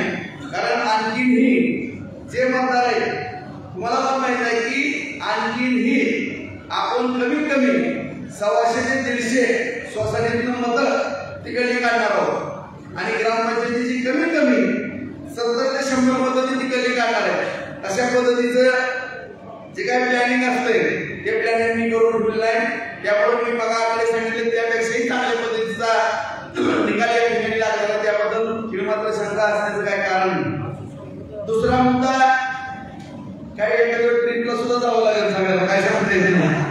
कारण आणखीनही जे मतदार आहेत तुम्हाला पण माहित आहे की आणखीनही आपण कमीत कमी 100 ते 150 सोसायटीतून मतं तिकडे काढणार आहोत आणि ग्रामपंचायतीची कमीत कमी 70 ते 100 मतं तिकडे काढणार आहे. अशा पद्धतीचं जे काही प्लॅनिंग असतंय ते प्लॅनिंग मी करून ठेवलेलं आहे. त्यामुळे मी बघा आपल्याला सांगितलं त्यापेक्षाही चांगल्या पद्धतीचा निकाल या ठिकाणी लागला. त्याबद्दल मात्र शंका असण्याचं काही कारण नाही. दुसरा मुद्दा काही एखाद्या ट्रिपला सुद्धा जावं लागेल सगळ्याला काय सांगता येत नाही.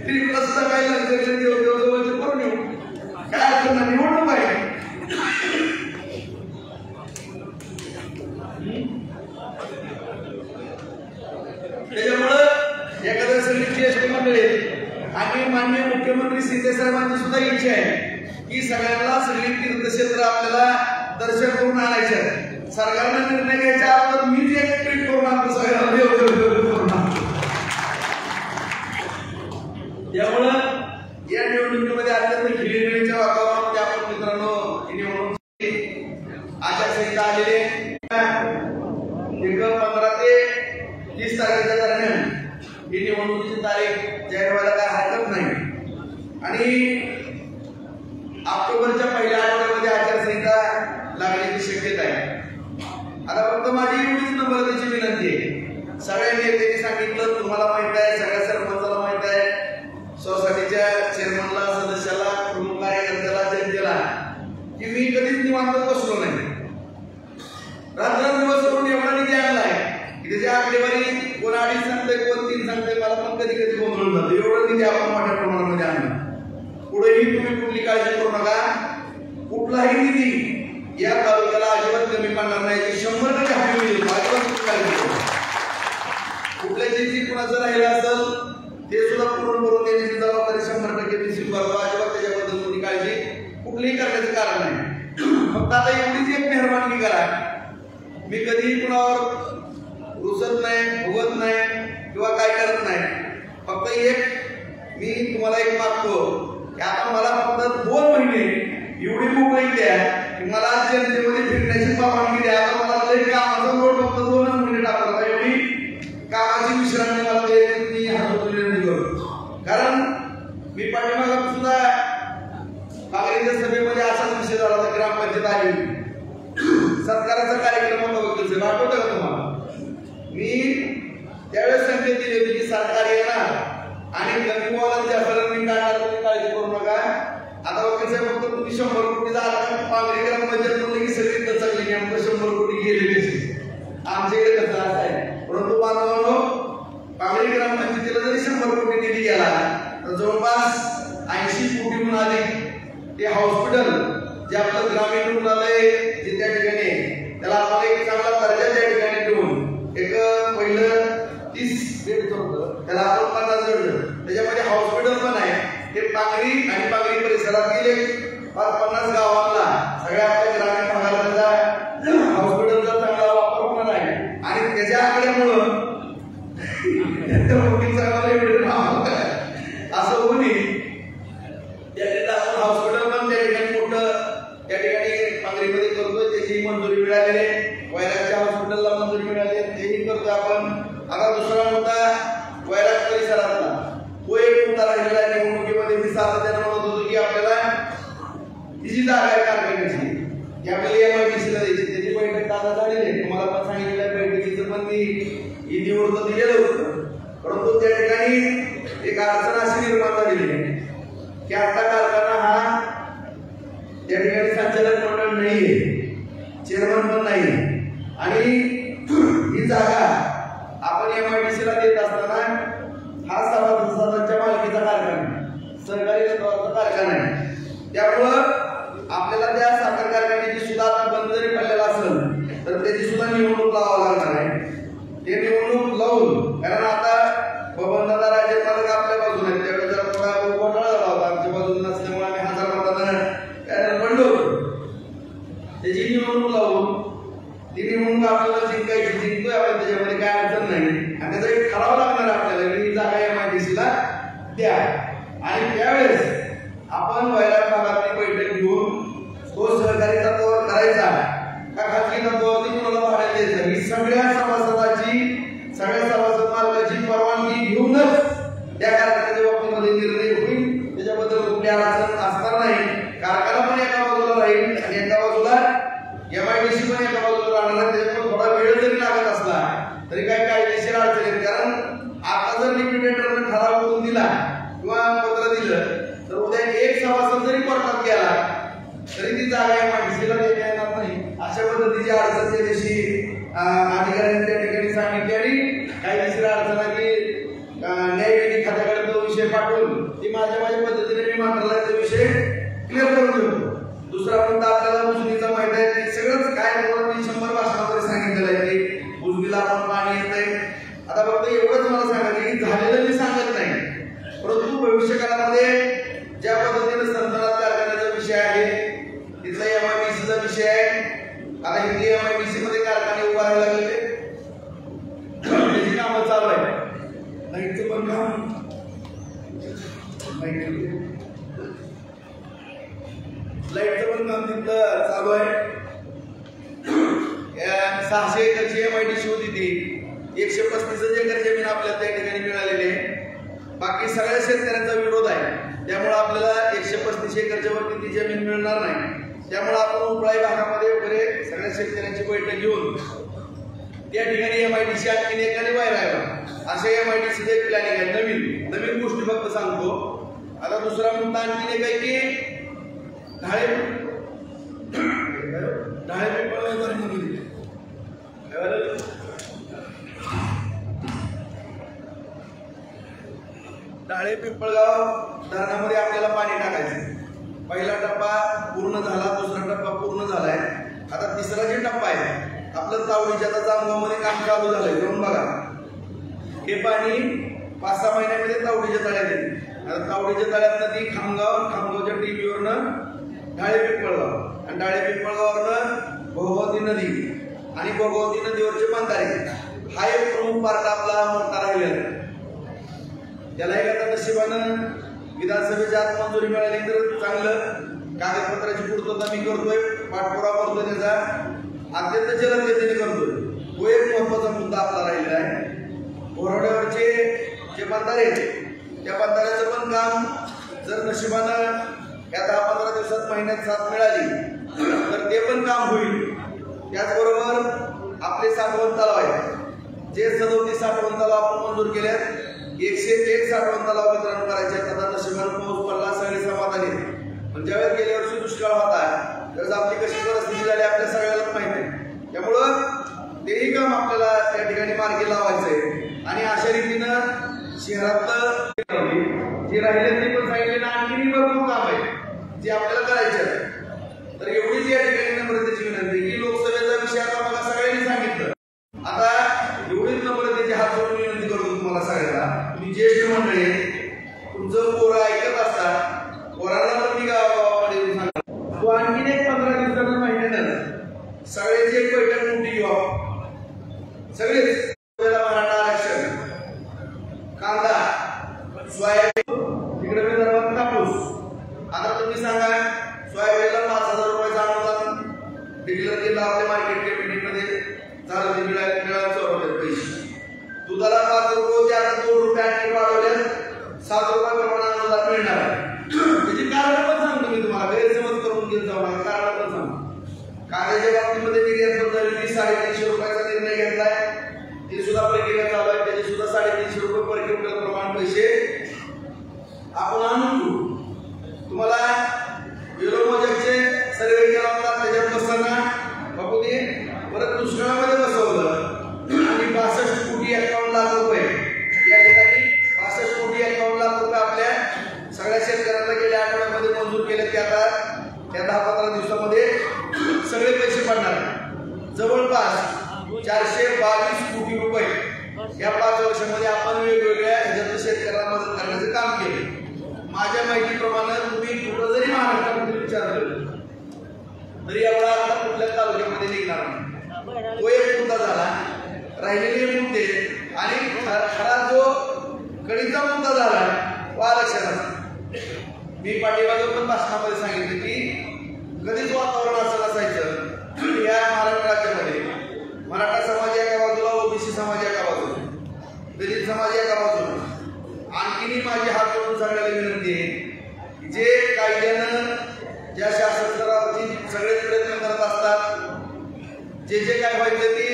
ट्रिपला सुद्धा काही लक्झरी देव करून येऊ, काय अडचण नाही, निवडणूक आहे. त्याच्यामुळं एखाद्या सगळी ज्येष्ठ मंडळी आणि माननीय मुख्यमंत्री शिंदे साहेबांची सुद्धा इच्छा आहे की सगळ्यांना सगळी तीर्थक्षेत्र आपल्याला दर्शन करून आणायचं. सरकारने निर्णय घ्यायच्या अगोदर मीच एक ट्रिप करून आणतो सगळ्यांना करून आणतो. त्यामुळं या निवडणुकीमध्ये अत्यंत खिळीमेळीच्या वातावरणामध्ये आपण मित्रांनो ही निवडणूक आचारसंहिता आलेली आहे. 15 ते 30 तारखेच्या दरम्यान ही निवडणुकीची तारीख जाहीर व्हायला काय हरकत नाही आणि ऑक्टोबरच्या पहिल्या आठवड्यामध्ये आचारसंहिता लागण्याची शक्यता आहे. आता फक्त माझी एवढीच नम्रतेची विनंती आहे, सगळ्या नेत्यांनी सांगितलं, तुम्हाला माहित आहे, सगळ्या सरपंचाला माहित आहे, सोसायटीच्या चेअरमनला, सदस्याला, प्रमुख कार्यकर्त्याला, जनतेला की मी कधीच निवांत बसलो नाही. रात्रंदिवस करून एवढा निधी आणलाय की त्याची आकडेवारी कोण 2.5 सांगतंय, कोण 3 सांगतंय, मला पण कधी कधी गोंधळून जातो. एवढं निधी आपण मोठ्या प्रमाणामध्ये आणला. पुढेही तुम्ही कुठली काळजी करू नका, कुठलाही निधी या तालुक्याला अजिबात कमी पडणार नाही, 100% हमी मिळेल. अजिबात काळजी करू नका. कुठल्याची जी कुणाचं राहिलं असेल ते सुद्धा पूर्ण करून देण्याची जबाबदारी 100% मी स्वीकारतो. अजिबात त्याच्याबद्दल कोणी काळजी कुठलीही करण्याचं कारण नाही. फक्त आता एवढीच एक मेहरबानी करा, मी कधीही कुणावर रुसत नाही, भोगत नाही किंवा काय करत नाही. फक्त एक मी तुम्हाला एक मागतो की आता मला फक्त 2 महिने एवढी मोकळी द्या की मला जनतेमध्ये फिरण्याची परवानगी द्या. आता मला लई कामाचा लोड फक्त 2 महिने टाकला, एवढी कामाची विश्रांती मला मी हातात विनंती करतो. कारण मी पाठीमागं सुद्धा काँग्रेसच्या सभेमध्ये असाच विषय झाला होता, ग्रामपंचायत आली होती, सत्काराचा कार्यक्रम होता वकील साहेब, आठवतं का तुम्हाला? मी त्यावेळेस संकेत दिली होती की सरकार येणार आणि कमी मोलाचे असं मी काढणार, तुम्ही काळजी करू नका. आता वकील साहेब फक्त तुम्ही 100 कोटी झाला, काँग्रेस ग्रामपंचायत म्हणलं की सगळी दचकली की आमचं 100 कोटी गेले कसे, आमच्याकडे कसं असं आहे. परंतु बांधवांनो, काँग्रेस ग्रामपंचायतीला जरी 100 कोटी निधी गेला तर जवळपास 80 कोटी म्हणून अधिक ते हॉस्पिटल जे आपलं ग्रामीण रुग्णालय जे त्या ठिकाणी त्याला आम्हाला एक चांगला दर्जा त्या ठिकाणी ठेवून एक पहिलं 30 बेड होतं, त्याला आपण 50 जोडलं. त्याच्यामध्ये हॉस्पिटल पण आहे. हे पांगरी आणि पांगरी परिसरातील एक 50 गावांना सगळ्या आपल्या ग्रामीण भागाला हॉस्पिटलचा चांगला वापर होणार आहे आणि त्याच्या आकड्यामुळं असं होणे त्याच्यात आपण हॉस्पिटल पण त्या ठिकाणी मोठं त्या ठिकाणी पांगरीमध्ये करतोय, त्याची मंजुरी मिळालेली आहे. वैरागच्या हॉस्पिटलला मंजुरी मिळाली, तेही करतोय आपण. आता दुसरा मुद्दा वैराग परिसरातला, तो एक मुद्दा राहिलेला आहे निवडणुकीमध्ये. मी सातत्यानं म्हणत होतो की आपल्याला ही जी जागा आहे कारखान्याची ती आपल्याला MIDCला द्यायची, त्याची बैठक आता झालेली आहे. तुम्हाला पण सांगितलेलं आहे, बैठकीचं पण मी ही निवडणूक दिलेलं होतं. परंतु त्या ठिकाणी एक अडचण अशी निर्माण झालेली आहे की आता कारखाना हा त्या ठिकाणी संचालक मंडळ नाहीये, चेअरमन पण नाही आणि ही जागा आपण MIDCला देत असताना हा सभासदांच्या मालकीचा कारखाना, सहकारी तत्वाचा कारखाना आहे. त्यामुळं आपल्याला त्या साखर कारखान्याची सुद्धा आता बंद जरी पडलेला असेल तर त्याची सुद्धा निवडणूक लावावं लागणार आहे. ते निवडणूक लावून, कारण आता बबनदादा राजे मालक आपल्या बाजूने आहेत, त्यावेळेस जरा थोडा घोटाळा झाला होता, आमच्या बाजूने नसल्यामुळे आम्ही 1000 मतांना पॅनल पडलो. त्याची निवडणूक लावून ती निवडणूक आपल्याला जिंकायची, जिंकतोय आपण, त्याच्यामध्ये काय अडचण नाही आणि त्याचा एक ठराव लागणार आपल्याला की ही जागा MIDCला द्या. आणि त्यावेळेस आपण वैराग भागातली बैठक घेऊन तो सहकारी तत्वावर करायचा का खाजगी तत्वावरती कोणाला भाड्याला द्यायचं, ही सगळ्या सभासदाची, सगळ्या सभासद मालकाची परवानगी घेऊनच त्या कारखान्याच्या बाबतीमध्ये निर्णय होईल. त्याच्याबद्दल कुठली अडचण असणार नाही. कारखाना पण एका बाजूला राहील आणि एका बाजूला MIDC पण एका बाजूला राहणार आहे. त्याच्यामुळे थोडा वेळ जरी लागत असला तरी काही कायदेशीर अडचण येईल. कारण आता जर लिक्विडेटरने ठराव करून दिला किंवा पत्र दिलं तर उद्या एक सभासद जरी कोर्टात गेला तरी ती जागा MIDCला देता येणार नाही. अशा पद्धतीची अडचण त्या दिवशी अधिकाऱ्यांनी त्या ठिकाणी सांगितली आणि कायदेशीर अडचण की न्यायविधी खात्याकडे तो विषय पाठवून किती MIDC मध्ये कारखाने उभारायला लागले, त्याची कामं चालू आहे. लाईटचं पण काम तिथलं चालू आहे. 600 एकरची MIDC होती ती 135 एकर जमीन आपल्याला त्या ठिकाणी मिळालेली आहे. बाकी सगळ्या शेतकऱ्यांचा विरोध आहे, त्यामुळे आपल्याला 135 एकरच्या वरती ती जमीन मिळणार नाही. त्यामुळे आपण उपळाई भागामध्ये वगैरे सगळ्या शेतकऱ्यांची बैठक घेऊन त्या ठिकाणी MIDC आणखी एकाने बाहेर आहे अशा MIDCचं एक प्लॅनिंग आहे. नवीन गोष्टी फक्त सांगतो. आता दुसरा मुद्दा आणखी एक आहे की ढाळे पिंपळगाव धरणामध्ये आपल्याला पाणी टाकायचं. पहिला टप्पा पूर्ण झाला, दुसरा टप्पा पूर्ण झालाय, आता तिसरा जे टप्पा आहे आपलं तावडीच्या जामगावमध्ये काम चालू झालंय. जाऊन बघा, हे पाणी 5-6 महिन्यामध्ये तावडीच्या तळ्यात येते. आता तावडीच्या तळ्यात नदी खामगावच्या टीव्हीवरनं ढाळे पिंपळगाव आणि ढाळे पिंपळगाववरनं भोगवती नदी आणि भोगवती नदीवरचे बंधारे, हा एक प्रमुख पार्ट आपला मोठा राहिलेला. त्याला एक आता नशिबानं विधानसभेच्या आत मंजुरी मिळाली तर चांगलं, कागदपत्राची पूर्तता मी करतोय, पाठपुरावा करतोय, त्याचा अत्यंत जलद गतीने करतोय. तो एक महत्वाचा मुद्दा आपला राहिलेला आहे. बोराड्यावरचे जे बंधारे त्या बंधाऱ्याचं पण काम जर नशिबानं या 10-15 दिवसात महिन्यात साथ मिळाली तर ते पण काम होईल. त्याचबरोबर आपले साठवण तलाव आहेत, जे 37 साठवण तलाव आपण मंजूर केल्यात, 101 साठवण तलाव वितरण करायचे. आता नशिबानं पाऊस पडला, सगळे समाधानी. पण ज्यावेळेस गेल्या वर्षी दुष्काळ होता त्यावेळेस आपली कशी परिस्थिती झाली आपल्या सगळ्यालाच माहिती आहे. त्यामुळं तेही काम आपल्याला त्या ठिकाणी मार्गी लावायचंय. आणि अशा रीतीनं शहरातलं जे राहिले ते पण सांगितले ना, आणखी भरपूर काम आहे जे आपल्याला करायचे आहे. तर एवढीच या ठिकाणी नम्रतेची विनंती की लोकसभेचा विषय आता मला सगळ्यांनी सांगितलं. आता एवढीच नम्रतेची हात जोडून विनंती करतो तुम्हाला सगळ्यांना, तुम्ही ज्येष्ठ मंडळी तुमचं पोरं ऐकत असतात, पोरांना पण मी गावागावामध्ये येऊन सांगतो. तो आणखीन एक 15 दिवसांना महिन्यानं सगळ्याची एक बैठक मोठी घेऊ. सगळेच मराठा आरक्षण, कांदा, सोयाबीन, तिकडे विदर्भात कापूस. आता तुम्ही सांगा, सोयाबीनला 5,000 रुपयाचा अनुदान डिक्लेअर केला आपल्या मार्केट कमिटीमध्ये, झालं ते मिळाले 4 पैसे. दुधाला 5 रुपये होते, आता 2 रुपये आणखी वाढवले, 7 रुपयाप्रमाणे अनुदान मिळणार आहे. त्याची कारण पण सांगतो मी तुम्हाला, गैरसमज करून घेत जाऊ नका, कारण पण सांगतो. कांद्याच्या बाबतीमध्ये निर्यात बंद झाली, 350 रुपयाचा निर्णय घेतलाय, ते सुद्धा प्रक्रिया चालू आहे. त्याचे सुद्धा 350 रुपये पर क्विंटल प्रमाण पैसे आपण आणून घेऊ. तुम्हाला युरोमोजकचे सर्वे केला होता, त्याच्यात बसताना बापू ते परत दुष्काळामध्ये बसवलं आणि 62 कोटी 51 लाख रुपये या ठिकाणी 62 कोटी 51 लाख रुपये आपल्या सगळ्या शेतकऱ्यांना गेल्या आठवड्यामध्ये मंजूर केले. ते आता त्या 10-15 दिवसामध्ये सगळे पैसे पडणार. जवळपास 422 कोटी रुपये या 5 वर्षामध्ये आपण वेगवेगळ्या ह्याच्यात शेतकऱ्यांना मदत करण्याचं काम केलं. माझ्या माहितीप्रमाणे तुम्ही कुठं जरी महाराष्ट्रामध्ये विचारलं तरी एवढा आता कुठल्या तालुक्यामध्ये निघणार नाही. तो एक मुद्दा झाला. राहिलेले मुद्दे आणि खरा जो कळीचा मुद्दा झाला तो आरक्षणाचा. मी पाठीमागे पण भाषणामध्ये सांगितलं की कधीच वातावरण असं नसायचं या महाराष्ट्र राज्यामध्ये. मराठा समाज एका बाजूला, ओबीसी समाज एका बाजूला, दलित समाज एका बाजूला. आणखीनही माझी हात जोडून सगळ्याला विनंती आहे, जे कायद्यानं ज्या शासन स्तरावरती सगळे प्रयत्न करत असतात, जे काय व्हायचं ते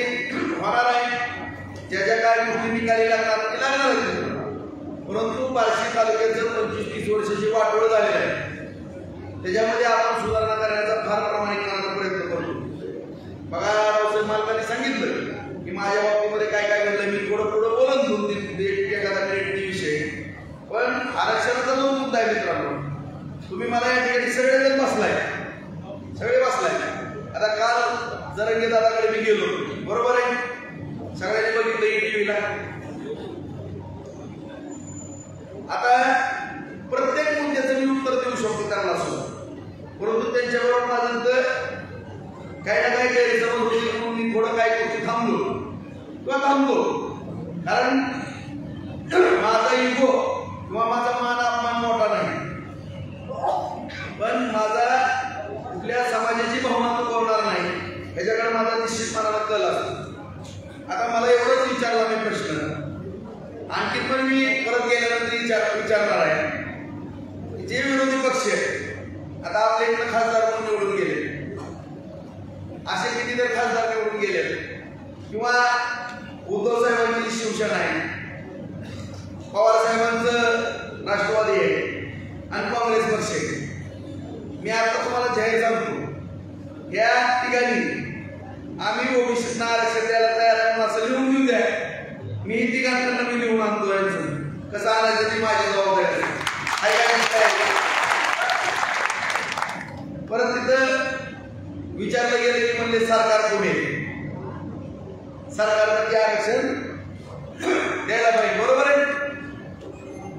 होणार आहे, ज्या काय गोष्टी निकाली लागतात ते लागणार आहेत. परंतु बार्शी तालुक्याचं 25-30 वर्षाची वाटोळ झालेलं आहे, त्याच्यामध्ये आपण सुधारणा करण्याचा फार प्रामाणिकपणाचा प्रयत्न करतो. बघा, रावसाहेब मालकांनी सांगितलं की माझ्या बाबतीमध्ये काय काय घडलं, मी थोडं बोलत होतो एखादा क्रेडिट विषय. पण आरक्षणाचा जो मुद्दा आहे मित्रांनो, तुम्ही मला या ठिकाणी सगळेजण सगळे बसलाय. आता काल जरंगे दादाकडे मी गेलो, बरोबर आहे, सगळ्यांनी बघितलं टीव्हीला. आता प्रत्येक मुद्द्याचं मी उत्तर देऊ शकतो त्यांना सुद्धा, परंतु त्यांच्याबरोबर माझं काही ना काही गैरसमज होतील म्हणून मी थोडं काही गोष्टी थांबलो कारण माझा इगो किंवा माझा मान अपमान मोठा नाही, पण माझा कुठल्या समाजाची भावना दुखवणार नाही याच्याकडे माझा निश्चित मनाला कल असतो. आता मला एवढंच विचारला मी प्रश्न, आणखी पण मी परत गेल्यानंतर विचारणार आहे, जे विरोधी पक्ष आता आपल्या इकडे खासदार म्हणून निवडून गेले, असे कितीतरी खासदार निवडून गेले किंवा उद्धव साहेबांची शिवसेना आहे, पवार साहेबांचं राष्ट्रवादी आहे आणि काँग्रेस पक्ष आहे. मी आता तुम्हाला जाहीर सांगतो, या ठिकाणी आम्ही ओबीसीना आरक्षण द्यायला तयार आहे म्हणून असं लिहून घेऊ द्या, मी तिघांकडनं मी लिहून आणतो यांचं कसं आणायचं ती माझी जबाबदारी आहे. परत तिथं विचारलं गेलं की म्हणले सरकार कोण आहे, सरकारनं ते आरक्षण द्यायला पाहिजे, बरोबर आहे.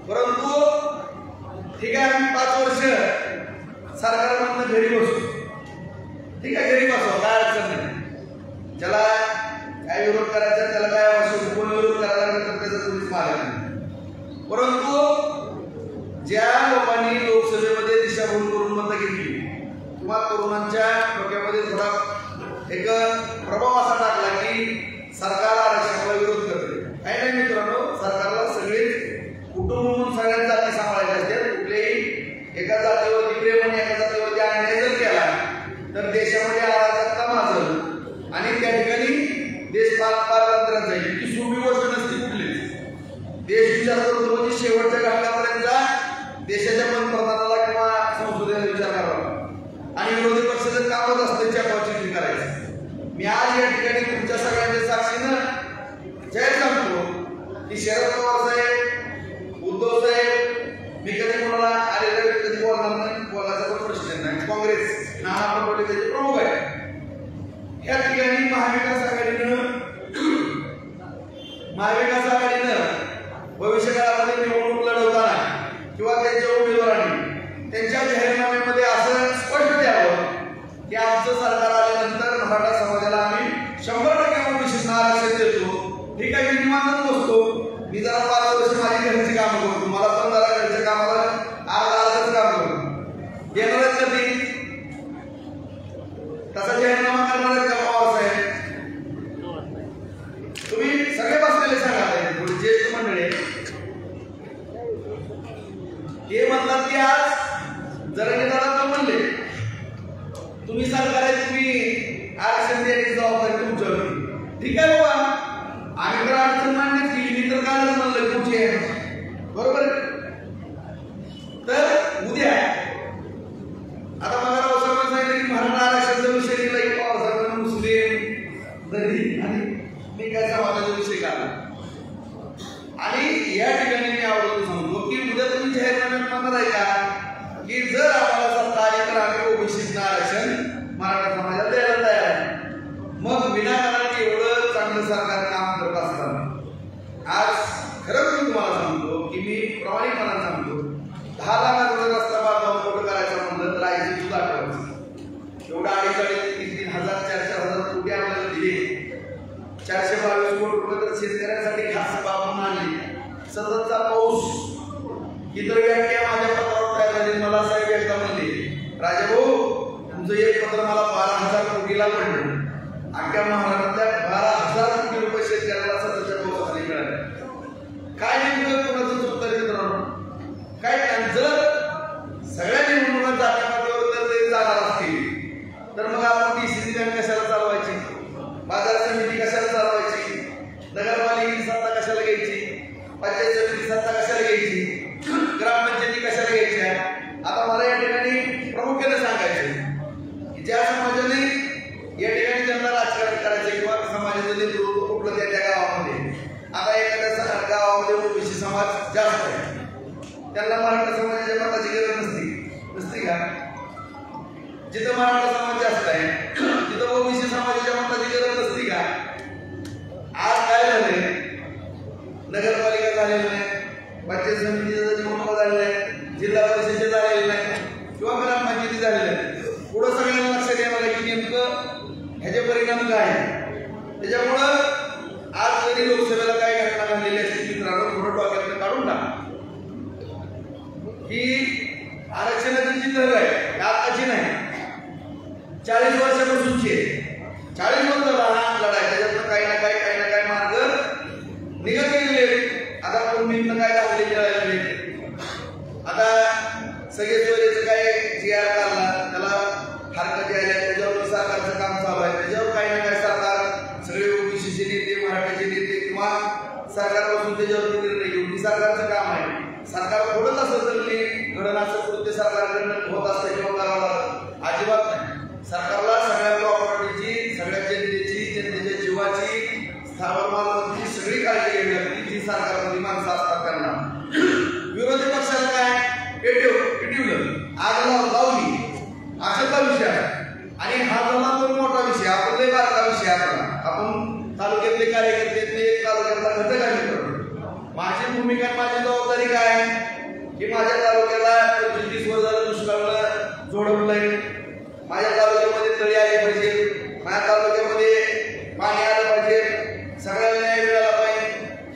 परंतु ठीक आहे आम्ही 5 वर्ष सरकारमधनं घरी बसू, ठीक आहे घरी बसवा, काय अडचण नाही, ज्याला काय विरोध करायचा त्याला काय आवश्यक, कोण विरोध करायला तर त्याचा तुम्हीच मार्ग नाही. परंतु ज्या लोकांनी लोकसभेमध्ये दिशाभूल करून मतं घेतली किंवा तरुणांच्या डोक्यामध्ये थोडा एक प्रभाव असा टाकला की सरकार आरक्षणाला विरोध करते, काही नाही मित्रांनो, सरकारला सगळे कुटुंब म्हणून सगळ्या जाती सांभाळायच्या असतात. कुठल्याही एका जातीवरती प्रेम आणि एका जातीवरती अन्याय जर केला तर देशामध्ये अराजकता माजल आणि त्या ठिकाणी देश पारतंत्र्यात जाईल. ही सोपी गोष्ट नसते कुठलीच. देश विचार करतो म्हणजे शेवटच्या घटकापर्यंत देशाच्या पंतप्रधानाला किंवा संसदेला विचार करावा आणि विरोधी पक्षाचं कामच असतं चकवाची करायचं. मी आज या ठिकाणी तुमच्या सगळ्यांच्या साक्षीनं जाहीर सांगतो की शरद पवार साहेब, उद्धव साहेब, मी कधी कोणाला आलेल्या कधी बोलणार नाही, बोलायचा पण प्रश्न नाही. काँग्रेस नाना पटोले त्याचे प्रमुख आहे. या ठिकाणी महाविकास आघाडीनं भविष्य काळामध्ये निवडणूक लढवताना किंवा त्यांच्या उमेदवारांनी त्यांच्या जाहीरनाम्यामध्ये असं स्पष्ट द्यावं की आमचं सरकार आल्यानंतर मराठा समाजाला आम्ही 100% ओबीसीना आरक्षण देतो. ठीक आहे, मी निवांत बसतो, मी जरा 5 वर्ष माझी घरची कामं करतो, मला पण जरा घरच्या कामाला अर्धाच काम करतो. देणारच कधी तसा जाहीरनामा करणार का पवार साहेब? तुम्ही सगळे बसलेले सांगा, थोडी ज्येष्ठ मंडळी हे म्हणतात की आज जरांगे दादा तर म्हणले तुम्ही सरकार आहे, तुम्ही आरक्षण देण्याची जबाबदारी तुमच्यावरती. ठीक आहे बाबा, आम्ही तर अडचण मान्य केली, मी तर कालच म्हणलं कुठे आहे, बरोबर. तर उद्या आता मला रावसाहेबांनी सांगितलं की मराठा आरक्षणाचा विषय दिला की पावसाळ्यात मुस्लिम दलित आणि मी काय समाजाचा विषय काढला. आणि या ठिकाणी मी आवडून सांगतो की उद्या तुम्ही जाहीरनाम्यात म्हणणार आहे का की जर आम्हाला सत्ता आली तर आम्ही ओबीसीना आरक्षण मराठा समाजाला द्यायला तयार आहे. मग विनाकारण एवढं चांगलं सरकार काम करत असताना आज खरंच मी तुम्हाला सांगतो की मी प्रामाणिकपणाने सांगतो 10 लाखाचा रस्ता बांधून मोठं करायचं म्हणलं तर आईची सुद्धा आठवण एवढा 2,500-3,000 4,000 कोटी आपल्याला दिले. 422 कोटी रुपये तर शेतकऱ्यांसाठी खास बाबून आणली. सततचा पाऊस इतर व्याख्या माझ्या पत्रावर तयार झाली. मला साहेब एकदा म्हणले राजाभाऊ तुमचं एक पत्र मला 12,000 कोटीला पडलं. अख्ख्या महाराष्ट्रातल्या 12,000 कोटी रुपये शेतकऱ्याला सततच्या पावसाखाली मिळाले. काय नेमकं कोणाचं चुकतं मित्रांनो? काय जर सगळ्या निवडणुका जात्या पातळीवर जर ते जाणार असतील तर मग आपण डीसीसी बँक कशाला चालवायची, बाजार समिती कशाला चालवायची, नगरपालिकेची सत्ता कशाला घ्यायची, पंचायत समिती सत्ता कशाला घ्यायची, ग्रामपंचायती कशाला घ्यायच्या. आता मला या ठिकाणी प्रामुख्याने सांगायचं की ज्या समाजाने या ठिकाणी त्यांना राजकारण करायचं किंवा समाजाचं नेतृत्व कुठलं त्या गावामध्ये, आता एखाद्या गावामध्ये ओबीसी समाज जास्त आहे, त्यांना मराठा समाजाच्या मताची गरज नसते का? जिथं मराठा समाज जास्त आहे तिथं ओबीसी समाजाच्या मताची गरज नसते का? आज काय झालंय, नगरपालिका झालेली नाही, पंचायत समितीचं निवडणुका झालेलं आहे, जिल्हा परिषदेचे झालेले नाही किंवा ग्रामपंचायती झालेले नाही. पुढं सगळ्यांना लक्षात येणार आहे की नेमकं ह्याचे परिणाम काय त्याच्यामुळं आज जरी लोकसभेला काही घटना घडलेली असतील मित्रांनो थोडं डोक्यातनं काढून टाका ही आरक्षणाची जी लढाई आहे आताची नाही 40 वर्षापासूनची आहे 40 वर्ष लढाई त्याच्यातनं काही ना काही मार्ग निघत गेलेले आता कोणीतनं काय दाखवले आता सगळे सोयरेचं काय GR काढला त्याला हरकत यायला त्याच्यावर सरकारचं काम चालू आहे त्याच्यावर काही ना काही सरकार सगळे ओबीसीचे नेते मराठीचे नेते किंवा सरकारपासून त्याच्यावर निर्णय घेऊन ही सरकारचं काम आहे सरकार थोडंच असं जर घडणाचं कृत्य सरकारकडनं होत असतं किंवा करावं अजिबात नाही सरकारला सगळ्या प्रॉपर्टीची सगळ्या जनतेच्या जीवाची स्थावर मालमत्तेची सगळी काळजी घ्यावी लागते जी सरकारमध्ये माणसं असतात त्यांना विरोधी पक्षाला काय पेटवलं आग लावली अशाचा विषय आहे आणि हा झाला तो मोठा विषय आपण लय बारका विषय आपण तालुक्यातले कार्यकर्ते तालुक्यातला घटक आहे माझी भूमिका माझी जबाबदारी काय आहे की माझ्या तालुक्याला 25 वर्षाला दुष्काळाला जोडवलंय माझ्या तालुक्यामध्ये तळी आली पाहिजे माझ्या तालुक्यामध्ये पाणी आलं पाहिजे सगळ्यांना न्याय मिळाला पाहिजे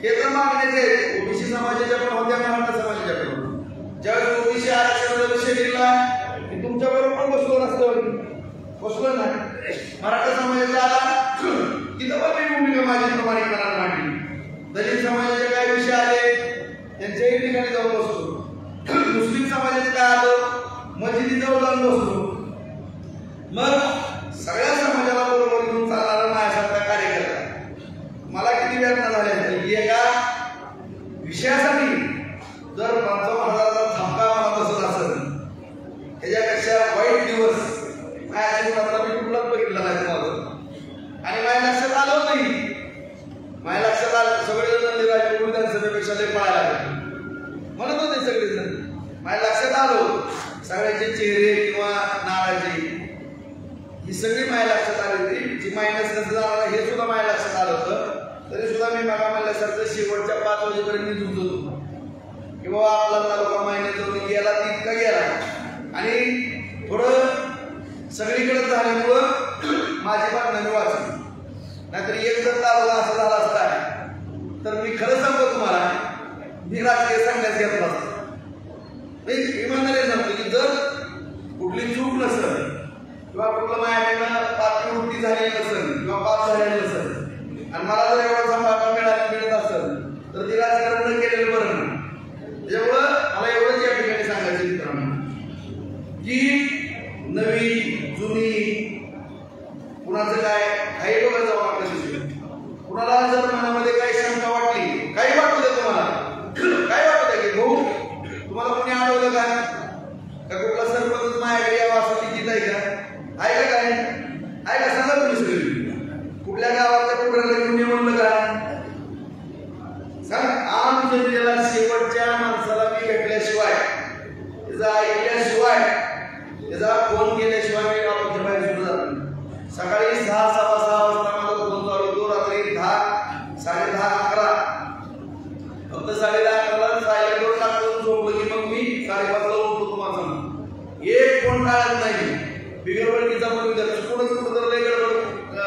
हे तर मागण्याचे आहेत ओबीसी समाजाच्या पण होत्या मराठा समाजाच्या पण ज्यावेळेस ओबीसी आरक्षणाचा विषय दिला की तुमच्या बरोबर पण बसलो नाही मराठा समाजाचा आला तिथं पण मी भूमिका माझी प्रमाणिकपणाने मांडली दलित समाजाचे काय विषय आले त्यांच्याही ठिकाणी जाऊन बसलो मुस्लिम समाजाचे काय आलं मस्जिदीजवळ जाऊन बसलो मग सगळ्या समाजाला बरोबर घेऊन चालणारा माझ्यासारखा कार्यकर्ता मला किती वेदना झाल्या की एका विषयासाठी जर 55,000चा धक्का मला बसत असेल त्याच्यापेक्षा वाईट दिवस माझ्या जीवनात मी कुठलाच बघितला नाही माझं आणि माझ्या लक्षात आलं नाही माझ्या लक्षात आलं सगळेजण राजकीय विधानसभेपेक्षा लय पळायला लागले म्हणत होते सगळेजण माझ्या लक्षात आलो सगळ्यांचे चेहरे किंवा नाराजी ही सगळी माझ्या लक्षात आली होती जी मायनस कसं जाणार हे सुद्धा माझ्या लक्षात आलं होतं तरी सुद्धा मी मागा म्हणल्यासारखं शेवटच्या 5 वाजेपर्यंत मी झुंजत होतो की बाबा आपला तालुका महिन्यात गेला तितका गेला आणि थोडं सगळीकडे झाल्यामुळं माझी बातमी मी वाचली नाहीतर एक जर तालुका असा झाला असता तर मी खरं सांगतो तुम्हाला मी राजकीय संन्यास घेतला असतो इमानदारी सांगतो की जर कुठली चूक नसेल किंवा कुठलं माझ्याकडनं पातळी उलटी झालेली नसेल किंवा पास झालेली नसेल आणि मला जर एवढा सांभाळा मिळत असेल तर ती राजकारण न केलेलं बरं नाही त्याच्यामुळं मला एवढंच या ठिकाणी सांगायचं मित्रांनो की नवी जुनी कुणाचं काय काही लोक जाऊ आपल्या कुणाला जर मनामध्ये काही शंका वाटली काही वाटू दे तुम्हाला काय वाटत आहे की भाऊ तुम्हाला कोणी आठवलं का कुठला सरपंच माझ्याकडे यावं असं लिखित आहे का आहे का सांगा तुम्ही सगळी कुठल्या गावातल्या कुठल्याला घेऊन ये म्हणलं का सांग आम जनतेला शेवटच्या माणसाला मी भेटल्याशिवाय त्याचा ऐकल्याशिवाय त्याचा फोन केल्याशिवाय मी गावाच्या बाहेर सुद्धा जात नाही सकाळी 6:00 सव्वा 6 वाजता माझा फोन चालू होतो रात्री 10 10:30 11 फक्त 10:30 सायलेंटवर टाकून झोपलो की मग मी 5:30 उठतो तुम्हाला एक फोन टाळत नाही बिगरवडकीचा पण विचार कुठं जर लय गडबड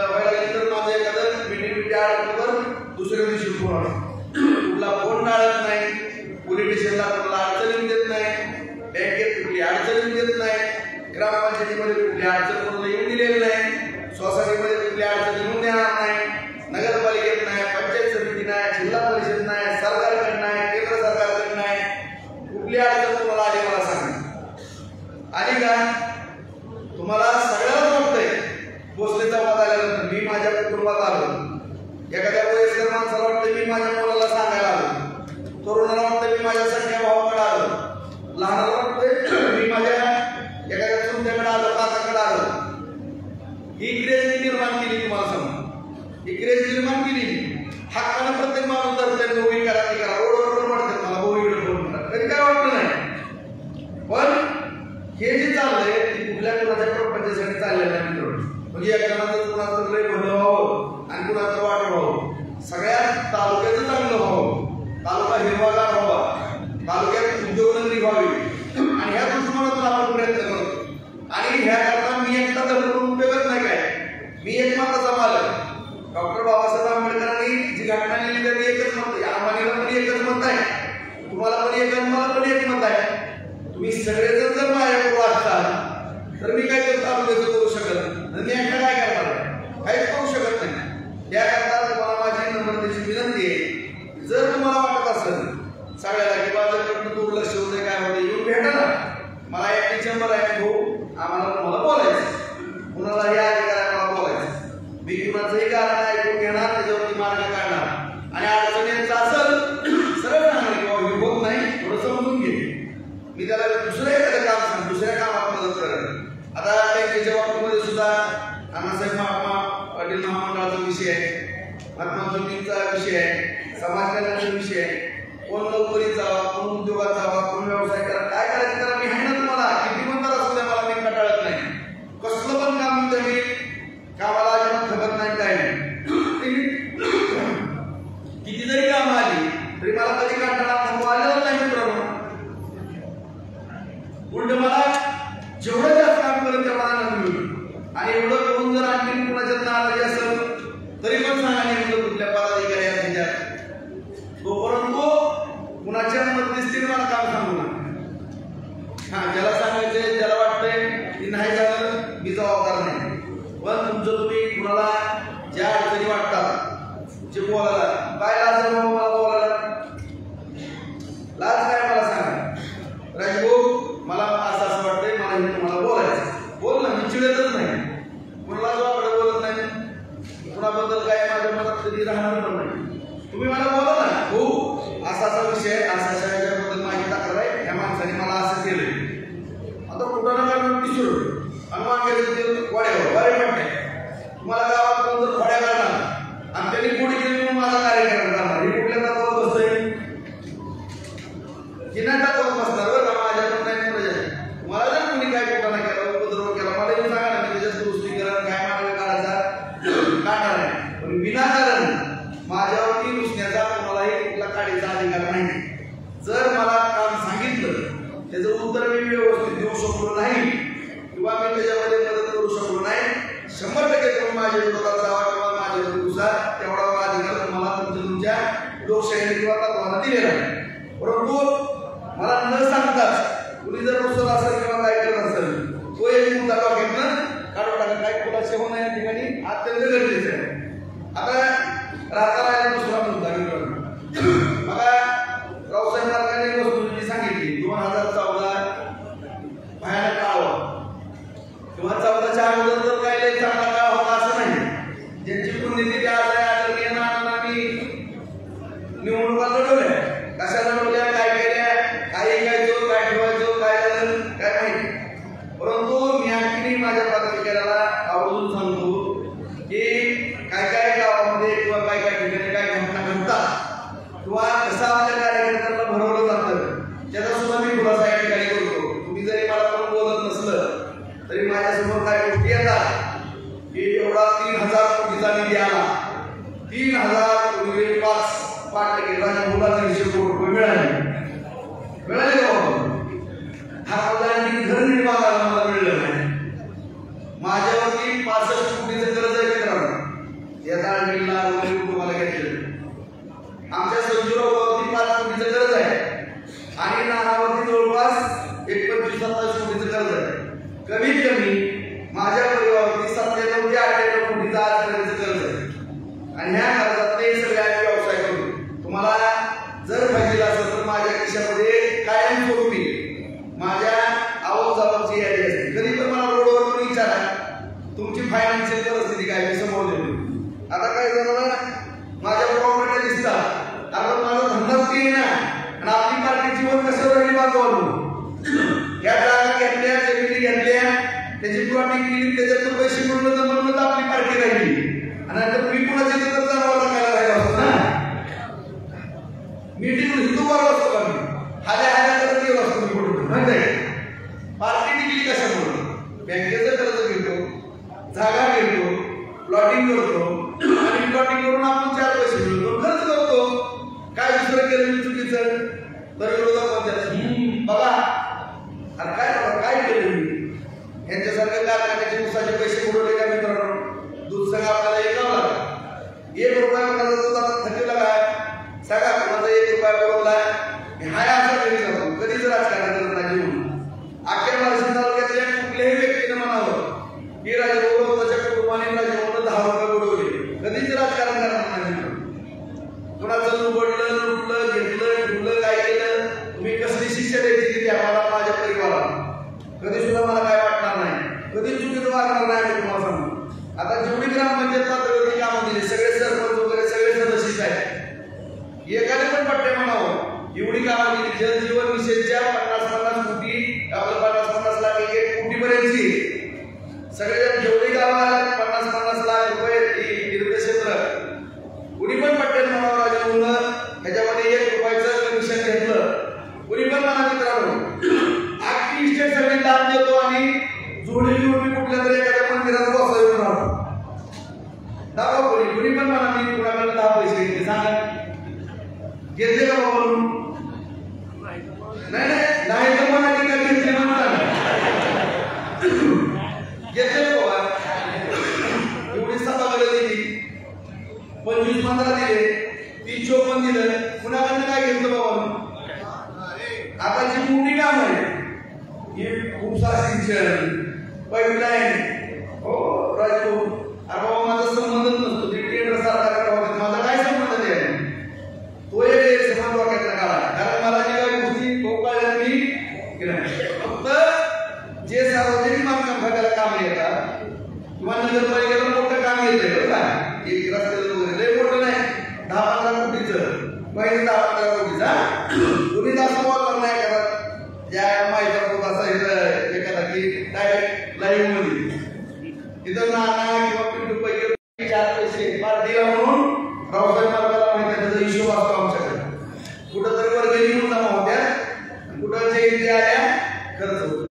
व्हायला गेली तर माझं एखादं मिटिंग आल्यानंतर दुसऱ्या दिवशी फोन कुठला फोन टाळत नाही पोलीस स्टेशनला कुठला अडचण देत नाही बँकेत कुठली अडचण देत नाही ग्रामपंचायतीमध्ये कुठली अडचण कोणाला येऊन दिलेली नाही सोसायटीमध्ये कुठली अडचण येऊन देणार नाही नगरपालिकेत नाही पंचायत समिती नाही जिल्हा परिषद नाही सरकारकडे नाही केंद्र सरकारकडे नाही कुठली अडचण तुम्हाला आली मला सांगा आली का तुम्हाला सगळ्यालाच वाटतंय भोसलेचा वाद आल्यानंतर मी माझ्या कुटुंबात आलो एखाद्या वयस्कर माणसाला वाटतं मी माझ्या मुलाला सांगायला आलो तरुणाला वाटतं मी माझ्या सख्या भावाकडे आलो लहानाला वाटतंय मी माझ्या एखाद्या चुलत्याकडे आलो काकाकडे आलो ही क्रेज निर्माण केली तुम्हाला समजा ही क्रेज निर्माण केली हक्कानं प्रत्येक माणूस धरते नोवी करा ती करा रोडवर पण वाटतं मला भाऊ इकडे फोन करा तरी काय वाटलं नाही पण हे जे चाललंय ते कुठल्या कुणाच्या प्रपंचासाठी चाललेलं नाही मित्रांनो म्हणजे या जणाचं कुणाचं लय भलं व्हावं आणि कुणाचं वाट व्हावं सगळ्यात तालुक्याचं चांगलं व्हावं तालुका हिरवागार व्हावा तालुक्यात उद्योगधंदे व्हावी आणि ह्या दृष्टिकोनातून आपण प्रयत्न करतो आणि ह्या करता मी एकटा धरून उपयोगच नाही काय मी मी एक मताचा मालक. डॉक्टर बाबासाहेब आंबेडकरांनी जी घटना लिहिली त्यात एकच मत आहे. आम्हाला पण एकच मत आहे, तुम्हाला पण एक, मला पण एक मत आहे. तुम्ही सगळेजण जर माझ्याबरोबर असताल तर मी काय करू शकत नाही. मी एकटा काय करणार, काहीच करू शकत नाही. त्याकरता तुम्हाला माझी नम्रतेची विनंती आहे, जर तुम्हाला वाटत असेल सगळ्याला की माझ्याकडनं दुर्लक्ष होते काय होते, येऊन भेटा ना. मला एक डिसेंबर आहे भाऊ, आम्हाला तुम्हाला बोलायचं, कुणालाही अधिकार आहे मला बोलायचं. मी कुणाचंही कारण ऐकून घेणार, त्याच्यावरती मार्ग काढणार आणि अडचणींचा असेल सरळ सांगणार की बाबा हे होत नाही, थोडं समजून घे. मी त्याला दुसरं एखादं काम सांग, दुसऱ्या कामात मदत करेन. आता बँकेच्या बाबतीमध्ये सुद्धा अण्णासाहेब महात्मा पाटील महामंडळाचा विषय आहे, महात्मा ज्योतींचा विषय आहे, समाज कल्याणाचा विषय आहे. कोण नोकरीत जावा, कोण उद्योगात जावा, कोण व्यवसाय करा, काय करायचं करा. मी आहे ना तुम्हाला, किती म्हणतात असू द्या, मला मी कंटाळत नाही. कसलं पण काम मी मी कामाला अजिबात थकत नाही, काय नाही. किती जरी काम आली तरी मला कधी कंटाळा आलेला नाही मित्रांनो. उलट मला जेवढं जास्त काम करेल तेवढा आनंद मिळतो. आणि एवढं करून जर आणखी कुणाच्या नाराजी असेल तरी पण सांगा नेमकं कुठल्या पदाधिकारी आहेत तोपर्यंत कुणाच्या मध्यस्थीने मला काम सांगू नका. हा, ज्याला सांगायचंय, ज्याला वाटतंय की नाही झालं मी जबाबदार नाही, पण तुमचं तुम्ही कुणाला ज्या अडचणी वाटतात जे बोलायला काय लाज आहे मला बोलायला, लाज काय मला सांगा. राजभाऊ मला असं असं वाटतंय, मला हे तुम्हाला बोलायचं, बोल ना, मी चिडतच नाही, कुणाला जो आपल्याला बोलत नाही, कुणाबद्दल काय माझ्या मनात कधी राहणार पण नाही. तुम्ही मला बोला ना, हो असा असा विषय, असा अशा याच्याबद्दल माझी तक्रार आहे, ह्या माणसाने मला असं केलंय. आता कुठं ना काय किशोर हनुमान गेले वाड्यावर वारे म्हणते, तुम्हाला गावात कोण जर खोड्या करणार आणि त्यांनी पुढे गेली म्हणून माझा कार्यक्रम करणार, हे कुठल्या तत्वावर बसतंय की नाही तत्वावर बसणार बरं का. माझ्याकडून नाही प्रजा, मला जर कोणी काय कुठं नाही केला, उपद्रव केला, मला येऊन सांगा ना, मी त्याच्यात दुरुस्ती करा, काय मार्ग काढायचा काढणार आहे. पण विनाकारण माझ्यावरती नुसण्याचा कोणालाही कुठला काढायचा अधिकार नाही. जर मला काम सांगितलं त्याचं उत्तर मी व्यवस्थित देऊ शकलो नाही किंवा मी त्याच्यामध्ये मदत करू शकलो नाही, 100% तुम्ही माझ्या विरोधात जावा किंवा माझ्या विरोधात तेवढा अधिकार तुम्हाला तुमच्या लोकशाहीने किंवा तत्वाला दिलेला आहे. परंतु मला न सांगताच कुणी जर रुसत असेल किंवा काय करत असेल, तो एक मुद्दा डोक्यातनं काढून टाका. काय खुलासे होणं या ठिकाणी अत्यंत गरजेचं आहे. आता राहता राहिला दुसरा मुद्दा बघा, रावसाहेब मार्गाने एक वस्तू जी सांगितली 2014 भयानक काळ किंवा 14च्या अगोदर जर काय लय चांगला काळ होता असं नाही. ज्यांची पुण्यतिथी आज आहे, आदरणीय नानांनी निवडणुका लढवल्या, कशा लढवल्या, काय केल्या, काय ऐकायचो, काय ठेवायचो, काय झालं काय माहिती. परंतु मी आणखी माझ्या पदाधिकाऱ्याला आवर्जून सांगतो की काय काय गावामध्ये किंवा काय काय ठिकाणी काय घटना घडतात किंवा कसं आपल्या कार्यकर्त्यांना भरवलं जातं, त्याचा सुद्धा मी खुलासा या ठिकाणी करतो. तुम्ही जरी मला कोण बोलत नसलं तरी माझ्यासमोर काय गोष्टी येतात की एवढा 3000 कोटीचा निधी आला, 3000 कोटी 5% मुलांना 100 कोटी रुपये मिळाले का बाबा. हा मुलांनी घर निर्माण मला मिळलं नाही. माझ्यावरती 65 कोटीचं कर्ज आहे मित्रांनो, याचा मिळला तुम्हाला घेतलेलं. आमच्या संजूरावरती 5 कोटीचं कर्ज आहे आणि नानावरती जवळपास 25-27 कोटीचं कर्ज आहे. कमीत कमी माझ्या परिवारावरती 97 ते 98 कोटीचं आजपर्यंतचं कर्ज आहे आणि ह्या कर्जात ते सगळे आम्ही व्यवसाय करतो. तुम्हाला जर पाहिजे असेल तर माझ्या खिशामध्ये कायमस्वरूपी माझ्या आवक जावकची यादी असते. कधी पण मला रोडवर पण विचारा तुमची फायनान्शियल परिस्थिती काय, मी समोर देतो. आता काय झालं, माझ्या प्रॉपर्टी दिसतात, आता माझा धंदाच केली ना आणि आपली पार्टी जीवन कशावर राहिली बाजूला. या जागा घेतल्या, जमिनी घेतल्या, त्याची प्लॉटिंग केली, त्याच्यातून पैसे मिळवलं तर म्हणून आपली पार्टी राहिली आणि आता मी कुणाच्या तिथं जनावर राखायला राहिला असतो ना. मीटिंग हिंदू बरोबर असतो का मी हाल्या करत गेलो असतो मी कुठून माहिती आहे. पार्टी टिकली कशामुळे, बँकेचं कर्ज घेतो, जागा घेतो, प्लॉटिंग करतो आणि प्लॉटिंग करून आपण 4 पैसे मिळवतो, खर्च करतो. काय दुसरं केलं मी चुकीचं तर विरोधात बघा अरे काय केलं मी. यांच्यासारख्या कारखान्याचे उसाचे पैसे बुडवले का मित्रांनो, दूध सांगा आपल्याला एक लावला 1 रुपया कोणाचा थकीला काय सांगा कोणाचा 1 रुपया बरोबरला हाय असा कधी जातो कधीच राजकारण करत नाही म्हणून अख्ख्या बार्शी तालुक्यातल्या कुठल्याही व्यक्तीने म्हणावं की राजभाऊ त्याच्या कुटुंबाने राजभाऊला 10 रुपये बुडवले कधीच राजकारण करणार नाही कोणाचं लुबडलं लुटलं घेतलं ठेवलं काय केलं तुम्ही कसली शिक्षा द्यायची ती आम्हाला माझ्या परिवाराला कधी सुद्धा मला काय वाटणार नाही कधी चुकीचं वागणार नाही तुम्हाला सांगू आता जेवढी ग्रामपंचायत पातळीवरती कामं दिली सगळे सरपंच वगैरे सगळे सदस्य आहेत एकाने पण पट्टे म्हणावं एवढी कामं दिली जलजीवन मिशनच्या 50-50 कोटी आपलं 50-50 लाख 1 कोटीपर्यंतची सगळे जेवढी गावं आल्यात 50-50 लाख रुपये तीर्थक्षेत्र कुणी पण पट्टे म्हणावं राजभाऊनं ह्याच्यामध्ये 1 रुपयाचं कमिशन घेतलं कुणी पण म्हणा मित्रांनो आखी इस्टेट सगळी दान देतो आणि जोडी जोडी कुठल्या तरी एखाद्या मंदिरात बसा येऊन राहतो दाखवा कुणी पण म्हणा मी कुणाकडे 10 पैसे घेतले सांगा घेतले का बाबा नाही तर म्हणा की काय घेतले म्हणता घेतले बाबा एवढी सभा दिली 25-15 दिले 30-54 दिलं कुणाकडनं काय घेतलं बाबा आता जी मोठी काम आहे ही उपसा सिंचन पाईपलाईन हो राजू अरे माझा संबंधच नसतो ते टेंडर सरकार करावं माझा काय संबंध आहे तो एक समान वाक्यातला काढा कारण मला जी काही गोष्टी कळल्या मी फक्त जे सार्वजनिक बांधकाम काम येतात किंवा नगरपालिकेला मोठं काम येतंय बरं का एक रस्त्याचं वगैरे लय मोठं नाही 10-15 कोटीचं पहिले 10-15 कोटीचा कोणी जास्त बोलणार नाही करत ज्या माहिती होत असा एखादा की डायरेक्ट लाईव्ह मध्ये तिथं नाना किंवा पिंटू पैकी 4 पैसे दिला म्हणून रावसाहेब मार्गाला माहिती आहे त्याचा हिशोब असतो आमच्याकडे कुठं तरी वर्गणी घेऊन जमा होत्या कुठं जयंती आल्या खर्च होतो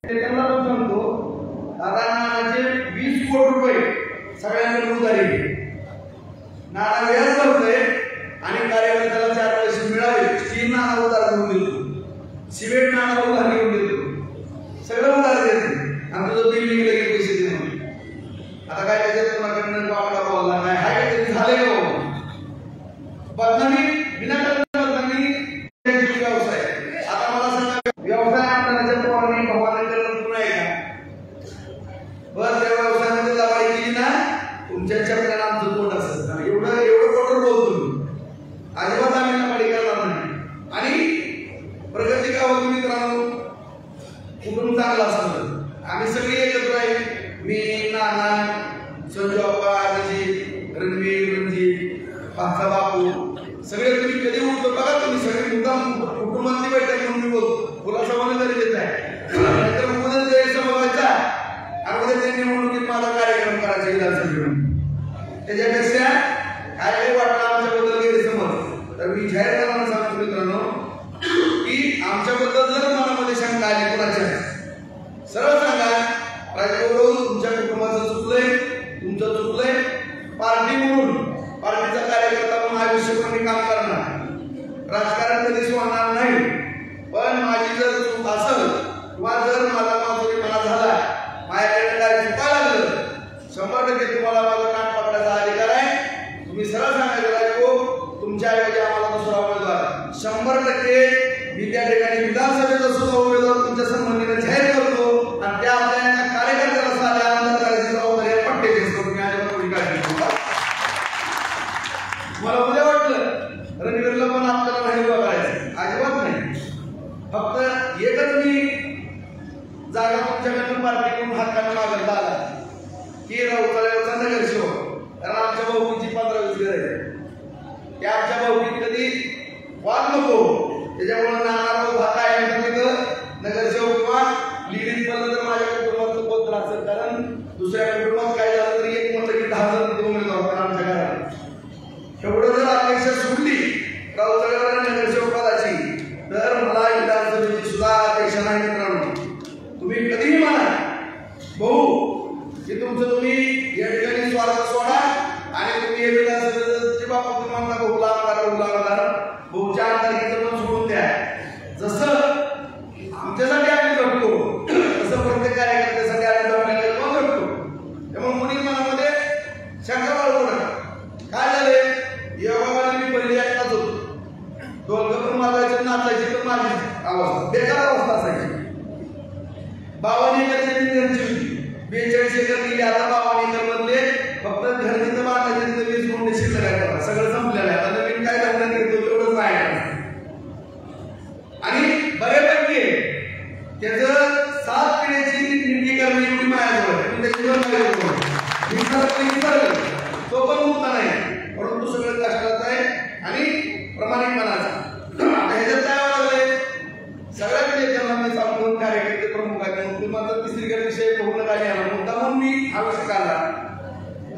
त्यांना पण सांगतो दादा नानाचे 20 कोटी रुपये सगळ्यांकडे उधारी नाना व्याज भरतोय आणि कार्यकर्त्याला 4 पैसे मिळावे स्टील नाना उधार घेऊन देतो सिमेंट नाना उधार घेऊन देतो सगळं उधार देतो आणि तुझं बिल्डिंग लगेच पैसे दे म्हणून आता काय त्याच्यात तुम्हाला बाबा बोलला नाही हाय तरी झाले का बदनामी विनाकारण बदनामी व्यवसाय आता मला सांगा व्यवसाय आपल्याच्या पोरांनी भगवान करणं नाही का बस त्या व्यवसायामध्ये लबाडी केली ना तुमच्या चपल्याला आमचं तोंड असतं एवढं कोटर बोलतो अजिबात आम्ही लबाडी करणार नाही आणि प्रगती का होती मित्रांनो कुटुंब चांगलं असतं आम्ही सगळे एकत्र आहे मी नाना संजू अप्पा रणजित रणवीर रणजित पाचा बापू सगळे तुम्ही कधी उठतो बघा तुम्ही सगळे मुद्दाम कुटुंबातली बैठक म्हणून मी बोलतो बोलासा म्हणून गरजेचं आहे नाहीतर उद्या गैरसमजायचा आणि उद्या त्यांनी निवडणुकीत माझा कार्यक्रम करायचा विधानसभेमध्ये त्याच्यापेक्षा काय वाटलं आमच्याबद्दल गैरसमज तर मी जाहीर करताना सांगतो मित्रांनो की आमच्याबद्दल जर मनामध्ये शंका आली कोणाच्या सरळ सांगा राजभाऊ तुमच्या कुटुंबाचं चुकलंय तुमचं चुकलंय पार्टी म्हणून पार्टीचा कार्यकर्ता म्हणून आयुष्यभर मी काम करणार राजकारण कधीच होणार नाही पण माझी जर चूक असेल किंवा जर माझा माणूसपणा झाला माझ्याकडे काय चुकायला लागलं 100% तुम्हाला माझा कान पकडायचा अधिकार आहे तुम्ही सरळ सांगायचं राजभाऊ तुमच्या ऐवजी आम्हाला दुसरा उमेदवार 100% मी त्या ठिकाणी विधानसभेचा सुद्धा उमेदवार तुमच्या संबंधीने जाहीर करतो आणि त्या आपल्या कार्यकर्त्याला साध्या आमदार करायची जबाबदारी पट्टे घेतो तुम्ही अजिबात थोडी काळजी घेऊ मला उद्या वाटलं रणवीरला पण आपल्याला नाही बघायचं अजिबात नाही फक्त एकच मी जागा तुमच्याकडून पार्टीकडून हक्काने मागत आला की राऊताळ्याचा नगरसेवक कारण आमच्या भाऊकीची 15-20 घर आहे त्या आमच्या भाऊकीत कधी वाद नको त्याच्यामुळे नाना भाग आहे तिथं नगरसेवक किंवा लिडिंग बनलं तर माझ्या कुटुंबाचं पत्र असेल कारण दुसऱ्या कुटुंबात काय झालं तरी एक म्हणलं की 10 जण उमेदवार होते आमच्या घरात एवढं जर अपेक्षा सुटली राऊताळ्यावर नगरसेवक पदाची तर मला विधानसभेची सुद्धा अपेक्षा नाही मित्रांनो तुम्ही कधीही म्हणा भाऊ की तुमचं तुम्ही या ठिकाणी स्वार्थ सोडा आणि तुम्ही हे विधानसभेची बाबा तुम्हाला उलागणार भाऊच्या आमदारकीचं पण सोडून द्या जसं आमच्यासाठी आम्ही जगतो तसं प्रत्येक कार्यकर्त्यासाठी आम्ही जगण्याला पण जगतो त्यामुळे मार्क्स काढला,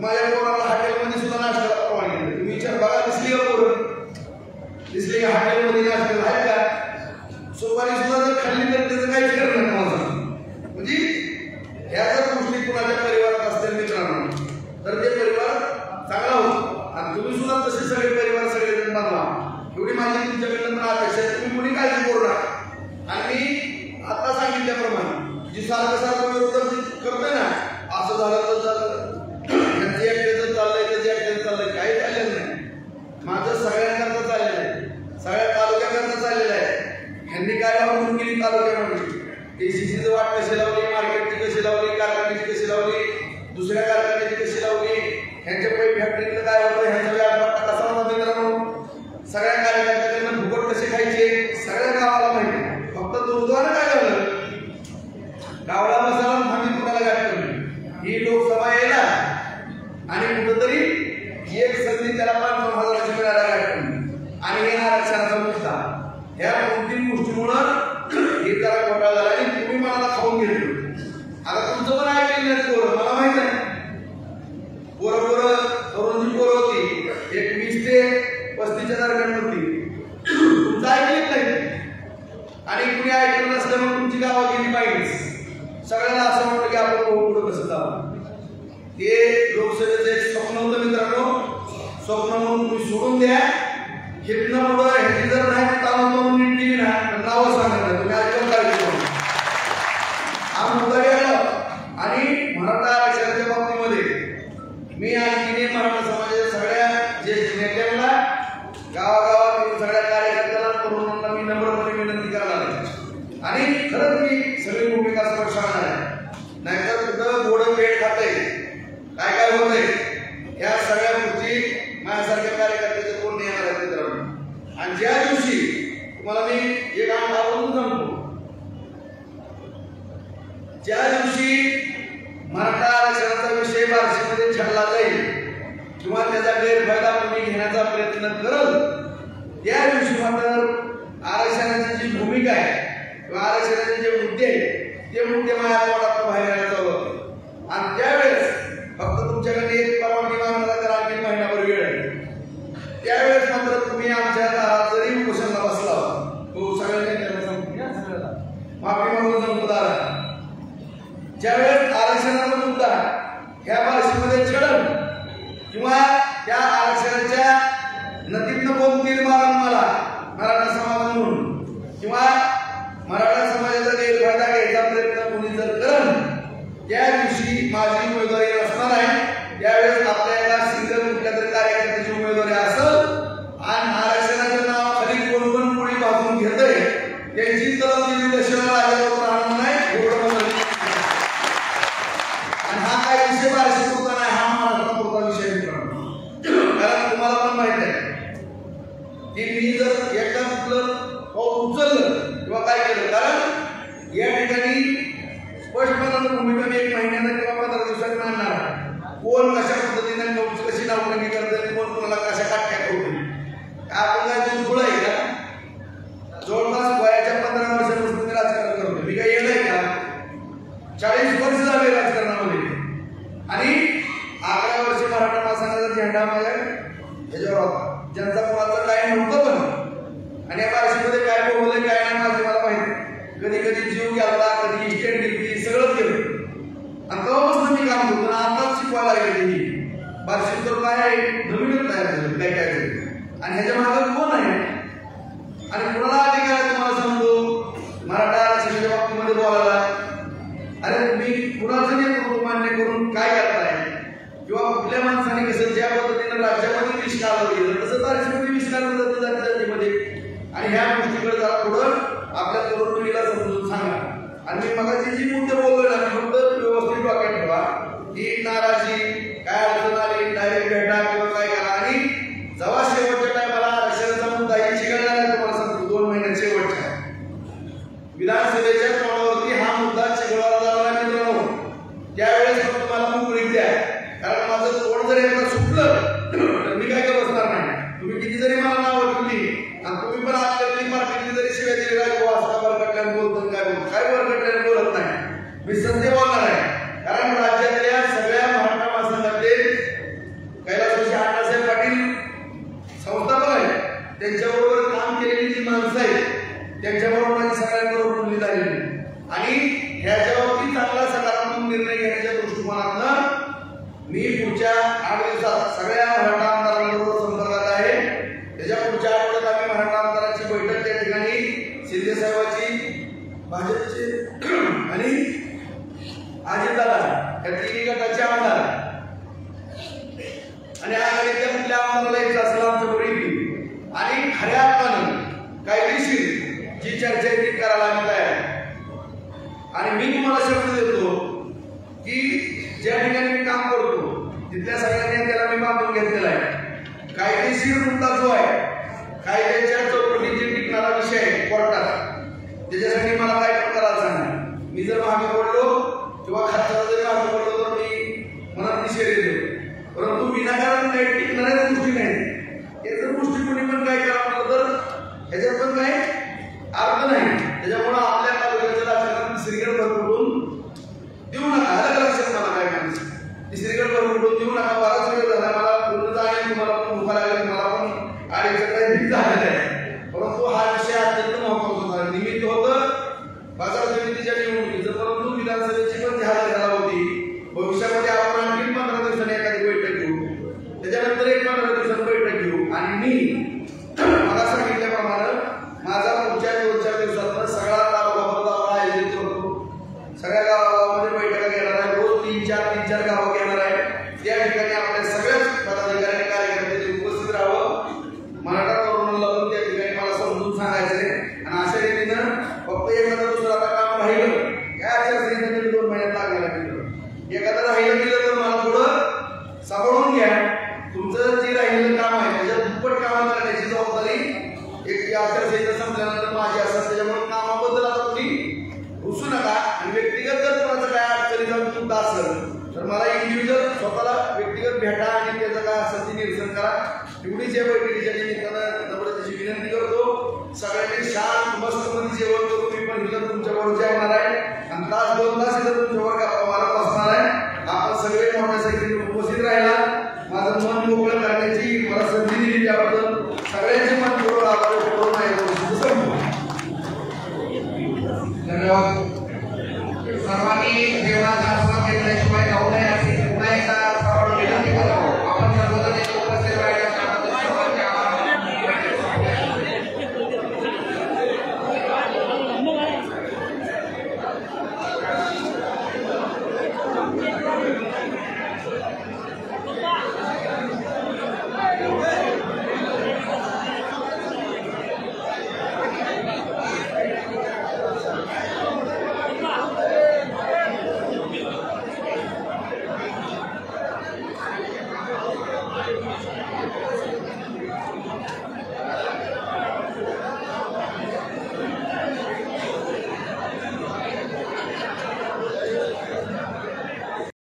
माझ्या पोराला हॉटेलमध्ये सुद्धा नाश्त्याला परवानगी दिली. तुम्ही विचार बघा, दिसली का पोरं? दिसली का हॉटेलमध्ये नाश्त्याला आहे का? सुपारी सुद्धा जर खाल्ली तर त्याचं काहीच करणार नाही माझं. म्हणजे ह्या जर गोष्टी कुणाच्या परिवारात असतील मित्रांनो तर ते परिवार चांगला होतो. आणि तुम्ही सुद्धा तसे सगळे परिवार सगळेजण बनवा, एवढी माझी तुमच्याकडनं पण अपेक्षा आहे. तुम्ही कुणी काळजी करू नका. आणि मी आता सांगितल्याप्रमाणे जी सारखं विरोध करतोय ना, असं झालं तर झालं, त्यांचं एकट्याचं चाललंय, त्याचं एकट्याचं चाललंय, काही चाललेलं नाही. माझं सगळ्यांकरता चाललेलं आहे, सगळ्या तालुक्याकरता चाललेलं आहे. ह्यांनी काय लावून गेली तालुक्यामध्ये, एसीसीचं वाट कशी लावली, मार्केटची कशी लावली, कारखान्याची कशी लावली, दुसऱ्या कारखान्याची कशी लावली, ह्यांच्या पै फॅक्टरीचं काय होतं, ह्यांचा व्यापार कसा होता मित्रांनो, सगळ्या कार्यकर्त्यांना फुकट कसे खायचे सगळ्या गावाला माहिती. फक्त दुर्दैवानं काय झालं, गावाला बसायला आम्ही कुणाला गाठ करू, ही लोकसभा यायला आणि कुठंतरी एक संधी त्याला 5,000 मिळायला गाठ करू आणि हे आरक्षणाचा मुद्दा. ह्या 2-3 गोष्टीमुळं हे जरा घोटाळा झाला आणि तुम्ही मला खाऊन घेतलं. आता तुमचं पण ऐकलेलं नाही पोरं, मला माहित आहे. तरुणची पोरं होती, एक 20 ते 35 दरम्यान होती, तुमचं ऐकलेलं नाही. आणि कुणी ऐकलं नसलं मग तुमची गावा गेली पाहिजे. सगळ्यांना असं म्हणतं की आपण पुढं कसं जावं. ते लोकसभेचं एक स्वप्न होतं मित्रांनो, स्वप्न म्हणून तुम्ही सोडून द्या. हितनं पुढं ह्याची जर नाही तालुका नीट ना तर नावं सांगणार तुम्ही ऐकून काळजी करू. हा मुद्दा वेगळा. आणि मराठा आरक्षणाच्या बाबतीमध्ये मी आणखीने मराठा समाजाच्या सगळ्या ज्येष्ठ नेत्यांना, गावागावात सगळ्या कार्यकर्त्यांना, तरुणांना मी नम्रपणे विनंती करणार आहे. आणि खरंच मी सगळी भूमिका स्पष्ट करणार आहे. नाहीतर कुठं गोडं पेट खातंय, काय काय होतंय, या सगळ्या गोष्टी माझ्यासारख्या कार्यकर्त्याचे कोण नाही येणार आहेत मित्रांनो. आणि ज्या दिवशी तुम्हाला मी एक आवाहन सांगतो, ज्या दिवशी मराठा आरक्षणाचा विषय बार्शीमध्ये छाडला जाईल किंवा त्याचा गैरफायदा तुम्ही घेण्याचा प्रयत्न करल, त्या दिवशी मात्र आरक्षणाची जी भूमिका आहे किंवा आरक्षणाचे जे मुद्दे आहेत ते मुद्दे माझ्या तोंडातून बाहेर यायला चालू होते. आणि त्यावेळेस फक्त तुमच्याकडे एक परवानगी मागण्याचा तर आणखी महिनाभर वेळ आहे. त्यावेळेस मात्र तुम्ही आमच्या दारात जरी उपोषणाला बसला तो सगळ्यांना माफी मागून सांगतो दारा. ज्यावेळेस आरक्षणाचा मुद्दा ह्या बार्शीमध्ये छडल किंवा त्या आरक्षणाच्या नतीतनं कोण तीर मारण मला मराठा समाज म्हणून किंवा मराठा समाजाचा गैरफायदा घ्यायचा प्रयत्न कोणी जर करल, त्या दिवशी माझी उमेदवारी असणार आहे. त्यावेळेस आपल्या एका सिंगल कुठल्या तरी कार्यकर्त्याची उमेदवारी असेल आणि आरक्षणाच्या नावाखाली कोण कोण पोळी भाजून घेतय त्यांची तर दिल्याशिवाय राजावर राहणार नाही. एवढं आणि हा काय विषय बार्शी पुरता नाही, हा महाराष्ट्रापुरता विषय मित्रांनो. कारण तुम्हाला पण माहित आहे की मी जर एकदा कुठलं पाऊल उचललं किंवा काय केलं, कारण या ठिकाणी स्पष्टपणे भूमिका मी 1 महिन्यानं किंवा 15 दिवसांनी मांडणार आहे. कोण कशा पद्धतीने कशी नावलगी करते, कोण कोणाला कशा काटक्या करते. आपण काय तुम्ही थोडं आहे का? जवळपास वयाच्या 15 वर्षापासून मी राजकारण करतो. मी काय येणार आहे का? 40 वर्ष झाले राजकारणामध्ये आणि 11 वर्ष मराठा महासंघाचा झेंडा माझ्या ह्याच्यावर होता, ज्यांचा कोणाचा काय नव्हतं पण. आणि या बार्शीमध्ये काय बोलवलंय काय नाही माझे मला माहिती. कधी कधी जीव घ्यायला, कधी इस्टेट घेतली, सगळंच केलं. आणि तेव्हापासून मी काम करतो ना, आताच शिकवायला लागले. बार्शी तर काय नवीनच तयार झालं काय काय झालं. आणि ह्याच्या मागे कोण आहे आणि कुणाला अधिकार आहे तुम्हाला सांगतो मराठा आरक्षणाच्या बाबतीमध्ये बोलायला. अरे तुम्ही कुणाचं नेतृत्व मान्य करून काय करताय किंवा कुठल्या माणसाने कसं ज्या पद्धतीने राज्यामध्ये विष काढलं गेलं तसं बार्शीमध्ये विष काढलं जातं जातीमध्ये. आणि ह्या गोष्टीकडे जरा थोडं आपल्या तरुण पिढीला समजून सांगा. आणि मी मगाची जी मुद्दे बोलतोय ना फक्त व्यवस्थित डोक्यात ठेवा. ही नाराजी काय अडचण आली डायरेक्ट भेटा किंवा काय करा. आणि जेव्हा शेवटच्या टायमाला आरक्षणाचा मुद्दा ही चिघळणार आहे तुम्हाला सांगतो 2 महिन्यात शेवटच्या विधानसभा मी पुढच्या 8 दिवसात सगळ्या मराठा आमदारांबरोबर संपर्कात आहे. त्याच्या पुढच्या आठवड्यात आम्ही मराठा आमदारांची बैठक त्या ठिकाणी शिंदे साहेबांची, भाजपचे आणि अजितदादा या तिन्ही गटाचे आमदार आणि आघाडीतल्या कुठल्या आमदाराला एक असला आमच्या बरोबर आणि खऱ्या अर्थानं कायदेशीर जी चर्चा ती करायला आम्ही तयार आहे. आणि मी तुम्हाला शब्द देतो की ज्या ठिकाणी मी काम करतो तिथल्या सगळ्या नेत्याला मी बांधून घेतलेला आहे. कायदेशीर मुद्दा जो आहे, कायद्याच्या चौकटीत जे टिकणारा विषय आहे कोर्टात, त्याच्यासाठी मला काय पण करायचं सांगा. मी जर मागे पडलो किंवा खात्याला जरी मागे पडलो तर मी मनात निषेध देतो. परंतु विनाकारण काही टिकणाऱ्या गोष्टी नाहीत. याचं गोष्टी कोणी पण काय करा म्हटलं तर ह्याच्यात पण काही अर्थ नाही. त्याच्यामुळं आपल्या तालुक्याच्या राजकारणात तिसरीकडे भरभरून देऊ नका. ह्याला लक्षात मला काय म्हणायचं, तिसरीकडे भरभरून देऊ नका. बराच वेळ झाला मला पूर्ण जाणे, तुम्हाला पण भूका लागली, मला पण आडीचं काही भीक झालेलं आहे. परंतु हा विषय अत्यंत महत्वाचा होता. निमित्त होतं बाजार समितीच्या निवडणुकीचं, परंतु विधानसभेची पण जाहीर झाला होती. भविष्यामध्ये आपण आणखी 15 दिवसांनी एखादी बैठक घेऊ, त्याच्यानंतर एक 15 दिवसांनी बैठक घेऊ. आणि मी मला सांगितल्याप्रमाणे माझा पुढच्या 2-4 दिवसात सगळा तालुका आयोजित करतो. सगळ्या गावामध्ये बैठका घेणार आहे. रोज 3-4 गावं घेणार आहे. त्या ठिकाणी आपल्या सगळ्याच पदाधिकारी कार्यकर्ते उपस्थित राहावं. मराठा तरुणाला पण त्या ठिकाणी मला समजून सांगायचंय. आणि अशा रीतीनं फक्त एखादं दुसरं आता काम राहिलं काय आचारसंहितेमध्ये 2 महिन्यात लागणार आहे. एखादं राहिलं गेलं तर मला थोडं सांभाळून घ्या. तुमचं जे राहिलेलं काम आहे त्याच्यात दुप्पट कामं करण्याची जबाबदारी एक आचारसंहिता संपल्यानंतर माझी असं. त्याच्यामुळे कामाबद्दल आता तुम्ही रुसू नका. आणि व्यक्तिगत जर कोणाचं काय अडचणीचा मुद्दा असेल तर मला इंडिव्हिज्युअल स्वतःला व्यक्तिगत भेटा आणि त्याचं काय असेल ते निरसन करा. एवढीच या बैठकीच्या निमित्तानं नम्रतेची विनंती करतो. सगळ्यांनी शांत मस्त मध्ये जेवण करून मी पण इथं तुमच्याबरोबर जेवणार आहे. आणि 1-2 तास इथं तुमच्यावर